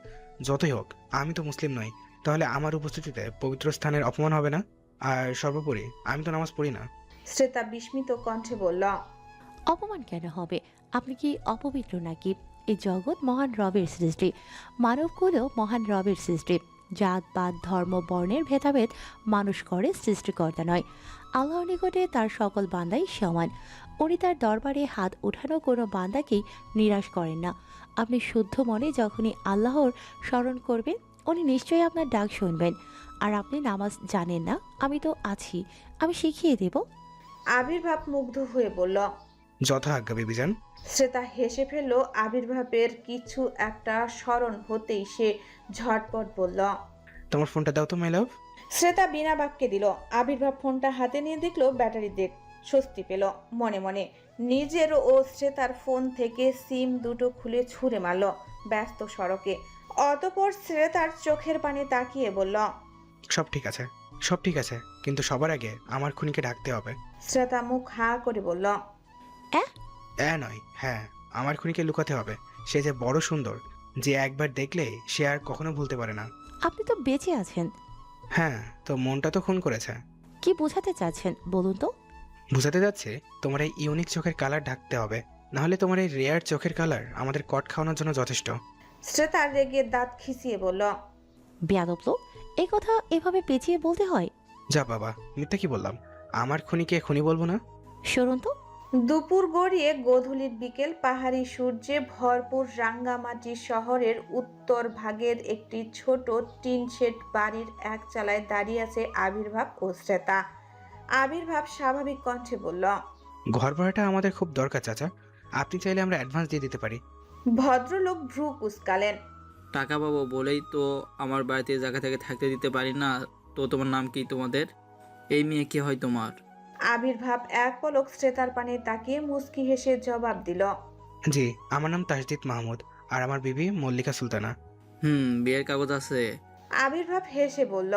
যতই হোক আমি তো মুসলিম নই, তাহলে আমার উপস্থিতিতে পবিত্র স্থানের অপমান হবে না? আর সর্বোপরি আমি তো নামাজ পড়ি না। শ্রেতা বিস্মিত কণ্ঠে বলল, অপমান কেন হবে? আপনি কি অপবিত্র নাকি? এই জগৎ মহান রবের সৃষ্টি, মানবকুলও মহান রবের সৃষ্টি। জাত পাত ধর্ম বর্ণের ভেদাভেদ মানুষ করে, সৃষ্টিকর্তা নয়। আল্লাহর নিকটে তার সকল বান্দাই সমান। উনি তার দরবারে হাত উঠানো কোনো বান্দাকেই নিরাশ করেন না। আপনি শুদ্ধ মনে যখনই আল্লাহর স্মরণ করবেন, উনি নিশ্চয়ই আপনার ডাক শুনবেন। আর আপনি নামাজ জানেন না, আমি তো আছি, আমি শিখিয়ে দেব। আবির্ভাব মুগ্ধ হয়ে বলল। যথা আজ্ঞা বেবিজান। শ্রেতা হেসে ফেলল। আবির্ভাবের কিছু একটা স্মরণ হতেই সে ঝটপট বলল, তোমার ফোনটা দাও তো মাই লাভ। শ্রেতা বিনা বাক্যে দিল। আবির্ভাব ফোনটা হাতে নিয়ে দেখলো ব্যাটারি দেখ। স্বস্তি পেল মনে মনে। নিজের ও শ্রেতার ফোন থেকে সিম দুটো খুলে ছুঁড়ে মারল ব্যস্ত সড়কে। অতপর শ্রেতার চোখের পানে তাকিয়ে বলল, সব ঠিক আছে, সব ঠিক আছে, কিন্তু সবার আগে আমার খুনিকে ডাকতে হবে। শ্রেতা মুখ হা করে বলল, নয়, হ্যাঁ, আমার খুনিকে লুকাতে হবে। সে যে বড় সুন্দর, যে একবার দেখলে সে আর কখনো ভুলতে পারে না। আপনি তো বেঁচে আছেন। হ্যাঁ, তো মনটা তো খুন করেছে। কি বোঝাতে চাচ্ছেন বলুন তো? বুঝাতে যাচ্ছে তোমার এই ইউনিক চোখের কালার ঢাকতে হবে, নাহলে তোমার এই রেয়ার চোখের কালার আমাদের কট খাওয়ানোর জন্য যথেষ্ট। শ্রেতা রেগে দাঁত খিঁচিয়ে বলল, বেয়াদব লোক, এই কথা এভাবে পেঁচিয়ে বলতে হয়? যা বাবা, মিথ্যা কি বললাম? আমার খুনিকে খুনি বলবো না? শুনুন তো, দুপুর গড়িয়ে গোধূলির বিকেল। পাহাড়ি সূর্যে ভরপুর রাঙ্গামাটি শহরের উত্তর ভাগের একটি ছোট টিন শেড বাড়ির এক চালায় দাঁড়িয়ে আছে আবির্ভাব ও শ্রেতা। আবির্ভাব স্বাভাবিক কণ্ঠে বলল, ঘর ভাড়াটা আমাদের খুব দরকার চাচা, আপনি চাইলে আমরা অ্যাডভান্স দিয়ে দিতে পারি। ভদ্রলোক ভ্রু কুঁচকালেন। টাকা পাবো বলেই তো আমার বাড়িতে জায়গা থেকে থাকতে দিতে পারি না। তো তোমার নাম কি? তোমাদের এই মেয়ে কি হয় তোমার? আবির্ভাব এক পলক শ্রেতার পানে তাকিয়ে মুচকি হেসে জবাব দিল, জি, আমার নাম তাসদিদ মাহমুদ, আর আমার বিবি মল্লিকা সুলতানা। বিয়ের কাগজ আছে? আবির্ভাব হেসে বলল,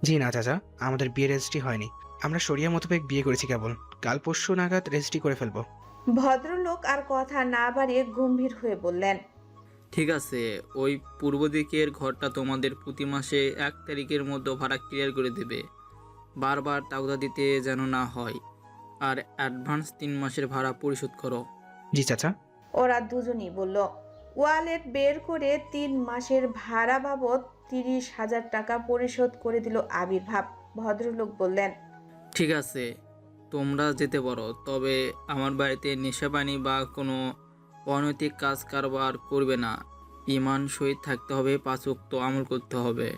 জি না চাচা, আমাদের বিয়ে রেজিস্ট্রি হয়নি। আমরা শরিয়া মোতাবেক বিয়ে করেছি কেবল। কাল পরশু নাগাদ রেজিস্ট্রি করে ফেলবো। ভদ্রলোক আর কথা না বাড়িয়ে গম্ভীর হয়ে বললেন, ঠিক আছে, ওই পূর্ব দিকের ঘরটা তোমাদের প্রতি মাসে 1 তারিখের মধ্যে ভাড়া ক্লিয়ার করে দেবে। বারবার তাগদা দিতে যেন না হয়। আর অ্যাডভান্স 3 মাসের ভাড়া পরিশোধ করো। জি চাচা। ওরা দুজনই বলল। ওয়ালেট বের করে 3 মাসের ভাড়া বাবদ 30,000 টাকা পরিশোধ করে দিল আবির্ভাব। ভদ্রলোক বললেন, ঠিক আছে, তোমরা যেতে পারো, তবে আমার বাড়িতে নেশাপানি বা কোনো অনৈতিক কাজ কারবার করবে না। ঈমান সহিত থাকতে হবে, 5 ওয়াক্ত আমল করতে হবে।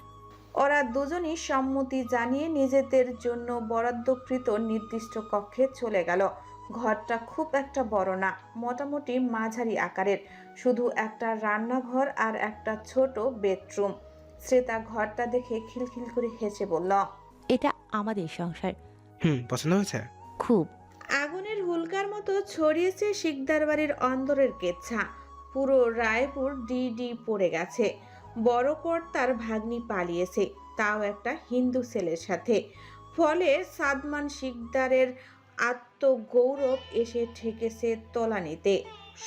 ওরা দুজনই সম্মতি জানিয়ে নিজেদের জন্য বরাদ্দকৃত নির্দিষ্ট কক্ষে চলে গেল। ঘরটা খুব একটা বড় না, মোটামুটি মাঝারি আকারের। শুধু একটা রান্নাঘর আর একটা ছোট বেডরুম। শ্রেতা ঘরটা দেখে খিলখিল করে হেসে বলল, এটা আমাদের সংসার। পছন্দ হয়েছে? খুব। আগুনের হুলকার মতো ছড়িয়েছে শিকদার বাড়ির অন্দরের কেচ্ছা। পুরো রায়পুর ডিডি পড়ে গেছে। বড় কর্তার ভাগ্নি পালিয়েছে, তাও একটা হিন্দু ছেলের সাথে। ফলে সাদমান শিকদারের আত্মগৌরব এসে ঠেকেছে তলানিতে।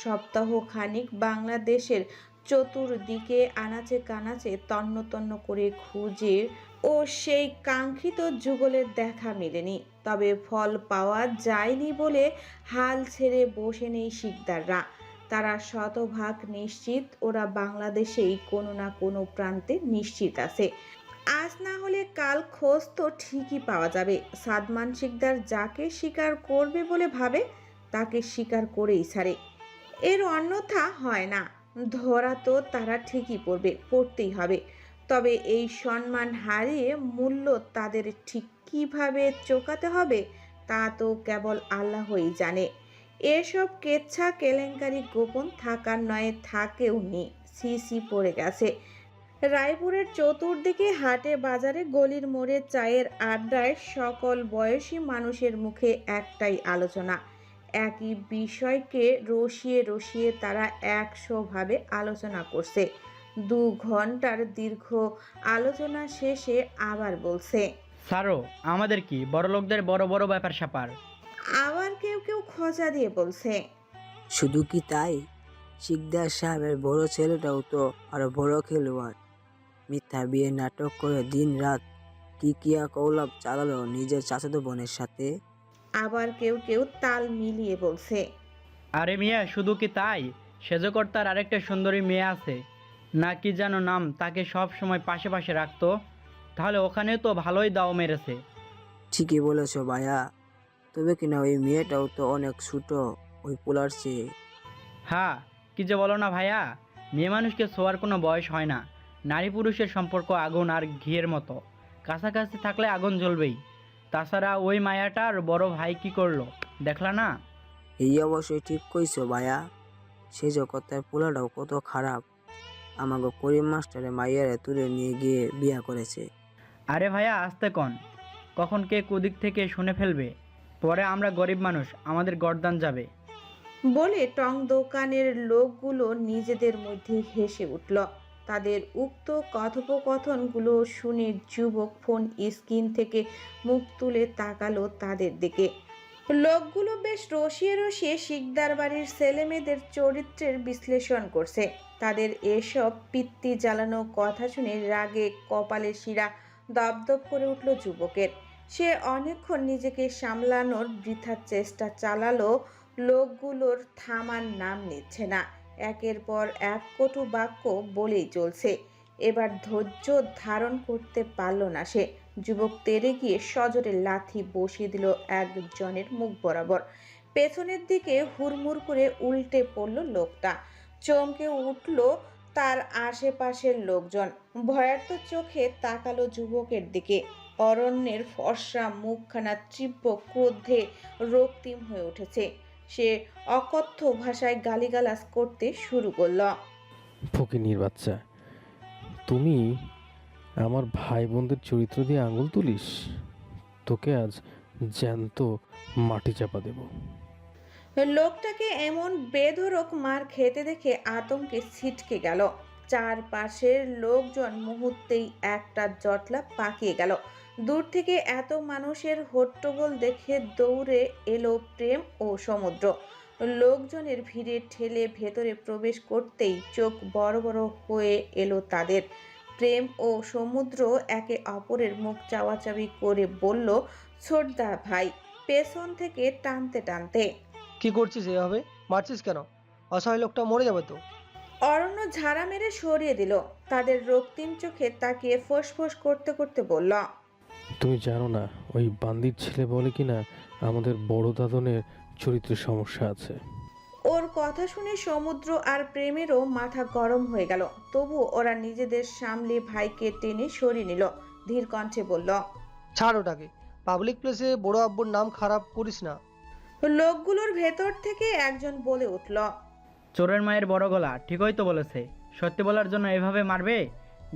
সপ্তাহ খানিক বাংলাদেশের চতুর্দিকে আনাচে কানাচে তন্ন তন্ন করে খুঁজে ও সেই কাঙ্ক্ষিত যুগলের দেখা মেলেনি। তবে ফল পাওয়া যায়নি বলে হাল ছেড়ে বসে নেই শিকদাররা। তারা শতভাগ নিশ্চিত ওরা বাংলাদেশেই কোনো না কোনো প্রান্তে নিশ্চিত আছে। আজ না হলে কাল খোঁজ তো ঠিকই পাওয়া যাবে। সাদমান শিকদার যাকে স্বীকার করবে বলে ভাবে তাকে স্বীকার করেই ছাড়ে। এর অন্যথা হয় না। ধরা তো তারা ঠিকই পড়তেই হবে। তবে এই সম্মান হারিয়ে মূল্য তাদের ঠিক কিভাবে চোকাতে হবে তা তো কেবল আল্লাহই জানে। এসব কেচ্ছা কেলেঙ্কারি গোপন থাকার নয়, থাকেও নি, সিসি পড়ে গেছে। রায়পুরের চতুর্দিকে হাটে বাজারে গলির মোড়ে চায়ের আড্ডায় সকল বয়সী মানুষের মুখে একটাই আলোচনা। একই বিষয়কে রসিয়ে রসিয়ে তারা 100ভাবে আলোচনা করছে। 2 ঘন্টার দীর্ঘ আলোচনা শেষে আবার বলছে, সারো, আমাদের কি বড় লোকদের বড় বড় ব্যাপার স্যাপার। আবার কেউ কেউ খোঁচা দিয়ে বলছে, শুধু কি তাই, শিকদার সাহেবের বড় ছেলেটাও তো আরো বড় খেলোয়াড়। মিথ্যা বিয়ে নাটক করে দিন রাত কিকিয়া কৌলাপ চালালো নিজের চাচাতো বোনের সাথে। আবার কেউ কেউ তাল মিলিয়ে বলছে। আরে মিয়া, শুধু কি তাই, সেজকর্তার আরেকটা সুন্দরী মেয়ে আছে, না কি যেন নাম, তাকে সব সময় পাশে পাশে রাখতো। তাহলে ওখানেও তো ভালোই দাও মেরেছে। ঠিকই বলেছ ভাইয়া, তবে কিনা ওই মেয়েটাও তো অনেক ছোট ওই পোলার চেয়ে। হ্যাঁ, কি যে বলো না ভাইয়া, মেয়ে মানুষকে ছোঁয়ার কোনো বয়স হয় না। নারী পুরুষের সম্পর্ক আগুন আর ঘিয়ের মতো, কাছাকাছি থাকলে আগুন জ্বলবেই। তাছাড়া ওই মায়াটার বড় ভাই কি করলো দেখলা না? এই অবশ্যই ঠিক কইছো ভাইয়া, সে জগতের পোলাটাও কত খারাপ, আমাকে করিম মাস্টারে মাইয়ারে তুলে নিয়ে গিয়ে বিয়া করেছে। আরে ভাইয়া আস্তে কন, কখন কে কুদিক থেকে শুনে ফেলবে, পরে আমরা গরিব মানুষ, আমাদের গর্দান যাবে। বলে টং দোকানের লোকগুলো নিজেদের মধ্যে হেসে উঠল। তাদের উক্ত কথোপকথনগুলো শুনে যুবক ফোন স্ক্রিন থেকে মুখ তুলে তাকালো তাদের দিকে। লোকগুলো বেশ রসিয়ে রসিয়ে শিকদার বাড়ির ছেলেমেয়েদের চরিত্রের বিশ্লেষণ করছে। তাদের এসব পিত্তি জ্বালানো কথা শুনে রাগে কপালের শিরা দপদপ করে উঠল যুবকের। সে অনেকক্ষণ নিজেকে সামলানোর বৃথা চেষ্টা চালালো, লোকগুলোর থামার নাম নিচ্ছে না, একের পর এক কটু বাক্য বলেই চলছে। এবার ধৈর্য ধারণ করতে পারল না সে। যুবক তেড়ে গিয়ে সজোরে লাথি বসিয়ে দিল একজনের মুখ বরাবর। পেছনের দিকে হুড়মুড় করে উল্টে পড়ল লোকটা। চমকে উঠল তার আশেপাশের লোকজন, ভয়ার্ত চোখে তাকালো যুবকের দিকে। অরণ্যের ফর্সা মুখখানা তীব্র ক্রোধে রক্তিম হয়ে উঠেছে। সে অকথ্য ভাষায় গালিগালাজ করতে শুরু করল। ফকিনীর বাচ্চা, তুমি আমার ভাই বোনদের চরিত্র দিয়ে আঙুল তুলিস? তোকে আজ জ্যান্ত মাটি চাপা দেব। লোকটাকে এমন বেধড়ক মার খেতে দেখে আতঙ্কে ছিটকে গেল। চারপাশের লোকজন মুহূর্তেই একটা জটলা পাকিয়ে গেল। দূর থেকে এত মানুষের হট্টগোল দেখে দৌড়ে এলো প্রেম ও সমুদ্র। লোকজনের ভিড়ে ঠেলে ভেতরে প্রবেশ করতেই চোখ বড় বড় হয়ে এলো তাদের। প্রেম ও সমুদ্র একে অপরের মুখ চাওয়াচাওয়ি করে বলল, ছোটদা ভাই, পেছন থেকে টানতে টানতে। কি করছিস এভাবে, মারছিস কেন? অসহায় লোকটা মরে যাবে তো। অরণ্য ঝাড়া মেরে সরিয়ে দিল। তাদের রক্তিম চোখে তাকিয়ে ফোঁস করতে করতে বলল, তুমি জানো না ওই বান্দির ছেলে বলে কিনা আমাদের বড় দাদনের চরিত্রের সমস্যা আছে। ওর কথা শুনে সমুদ্র আর প্রেমেরও মাথা গরম হয়ে গেল। তবু ওরা নিজেদের সামলে ভাইকে টেনে সরিয়ে নিল। ধীর কণ্ঠে বলল, ছাড় ওটাকে, পাবলিক প্লেসে বড় আব্বুর নাম খারাপ করিস না। লোকগুলোর ভেতর থেকে একজন বলে উঠল, চোরের মায়ের বড় গলা, ঠিকই তো বলেছে। সত্যি বলার জন্য এভাবে মারবে?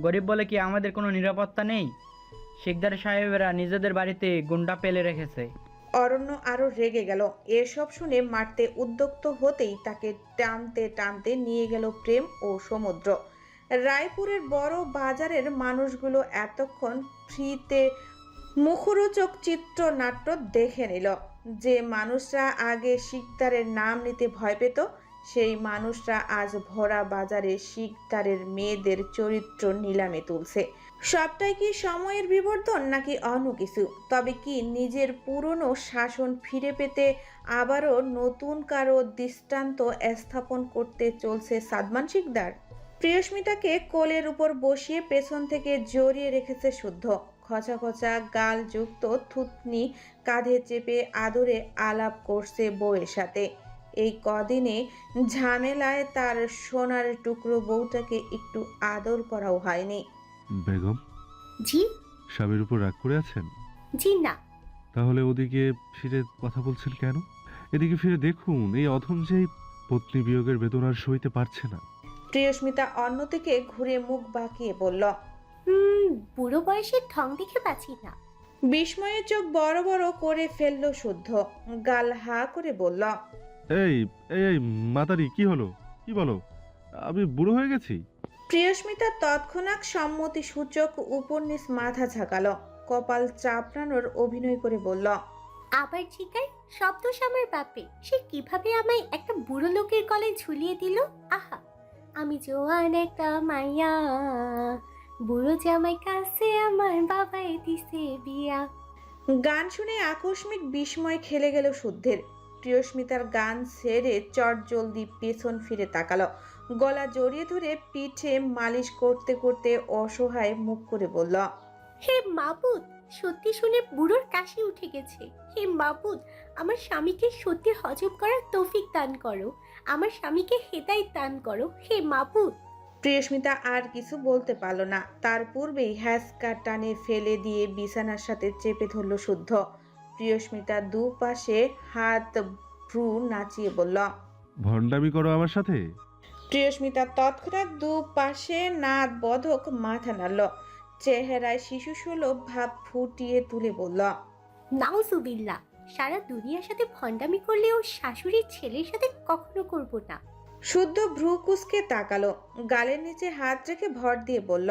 গরিব বলে কি আমাদের কোনো নিরাপত্তা নেই? শিকদার সাহেবেরা নিজেদের বাড়িতে গুন্ডা পেলে রেখেছে। অরণ্য আরো রেগে গেল। এসব শুনে মারতে উদ্যক্ত হতেই তাকে টানতে টানতে নিয়ে গেল প্রেম ও সমুদ্র। রায়পুরের বড় বাজারের মানুষগুলো এতক্ষণ ফ্রিতে মুখরোচক চিত্রনাট্য দেখে নিল। যে মানুষরা আগে শিকদারের নাম নিতে ভয় পেত, সেই মানুষরা আজ ভরা বাজারে শিকদারের মেয়েদের চরিত্র নিলামে তুলছে। সবটাই কি সময়ের বিবর্তন, নাকি অন্য কিছু? তবে কি নিজের পুরনো শাসন ফিরে পেতে আবারও নতুন কারো দৃষ্টান্ত স্থাপন করতে চলছে সাদমান শিকদার? প্রিয়স্মিতাকে কোলের উপর বসিয়ে পেছন থেকে জড়িয়ে রেখেছে শুদ্ধ। খচা খচা গাল যুক্ত থুতনি কাঁধে চেপে আদরে আলাপ করছে বউয়ের সাথে। এই কদিনে ঝামেলায় তার সোনার টুকরো বউটাকে একটু আদর করাও হয়নি। বেগম, জি? স্বামীর উপর রাগ করে আছেন? জি না। তাহলে ওদিকে ফিরে কথা বলছেন কেন? এদিকে ফিরে দেখুন, এই অধম যে পত্নী বিয়োগের বেদনা আর সইতে পারছে না। প্রিয়স্মিতা অন্যদিকে ঘুরে মুখ বাঁকিয়ে বলল, বুড়ো বয়সের ঢং দেখে বাঁচি না। বিস্ময়ে চোখ বড় বড় করে ফেললো শুদ্ধ। গাল হা করে বলল, এই এই মাতারি, কি হলো? কি বলো? আমি বুড়ো হয়ে গেছি? প্রিয়স্মিতা তৎক্ষণাৎ সম্মতি সূচক উপর নিচ মাথা ঝাঁকালো। কপাল চাপড়ানোর অভিনয় করে বলল, আবার জিজ্ঞাই, সব দোষ আমার বাপে। সে কিভাবে আমায় একটা বুড়ো লোকের গলায় ঝুলিয়ে দিল। আহা, আমি জোয়ান একটা মাইয়া, বুড়ো জামাই কাছে আমার বাবাই দিছে বিয়া। গান শুনে আকস্মিক বিস্ময় খেলে গেল শুদ্ধের। প্রিয়স্মিতার গান ছেড়ে চট জলদি পেছন ফিরে তাকালো, গলা জড়িয়ে ধরে পিঠে মালিশ করতে করতে অসহায় মুখ করে বলল, হে মাবুদ, সত্যি শুনে বুড়োর কাশি উঠে গেছে। হে মাবুদ, আমার স্বামীকে সত্যি হজম করার তৌফিক দান করো, আমার স্বামীকে হেদায়েত দান করো হে মাবুদ। প্রিয়স্মিতা আর কিছু বলতে পারল না। তার পূর্বেই হ্যাসকা টানে ফেলে দিয়ে বিছানার সাথে চেপে ধরল শুদ্ধ। প্রিয়স্মিতা দুপাশে হাত ভ্রু নাচিয়ে বলল, ভণ্ডামি করো আমার সাথে? প্রিয়স্মিতা তৎক্ষণাৎ দুপাশে নাক বধক মাথা নাড়ল, চেহারায় শিশু সুলভ ভাব ফুটিয়ে তুলে বলল, নাউজুবিল্লাহ, সারা দুনিয়ার সাথে ভণ্ডামি করলেও শাশুড়ির ছেলের সাথে কখনো করব না। শুদ্ধ ভ্রু কুঁচকে তাকালো, গালের নিচে হাত রেখে ভর দিয়ে বলল,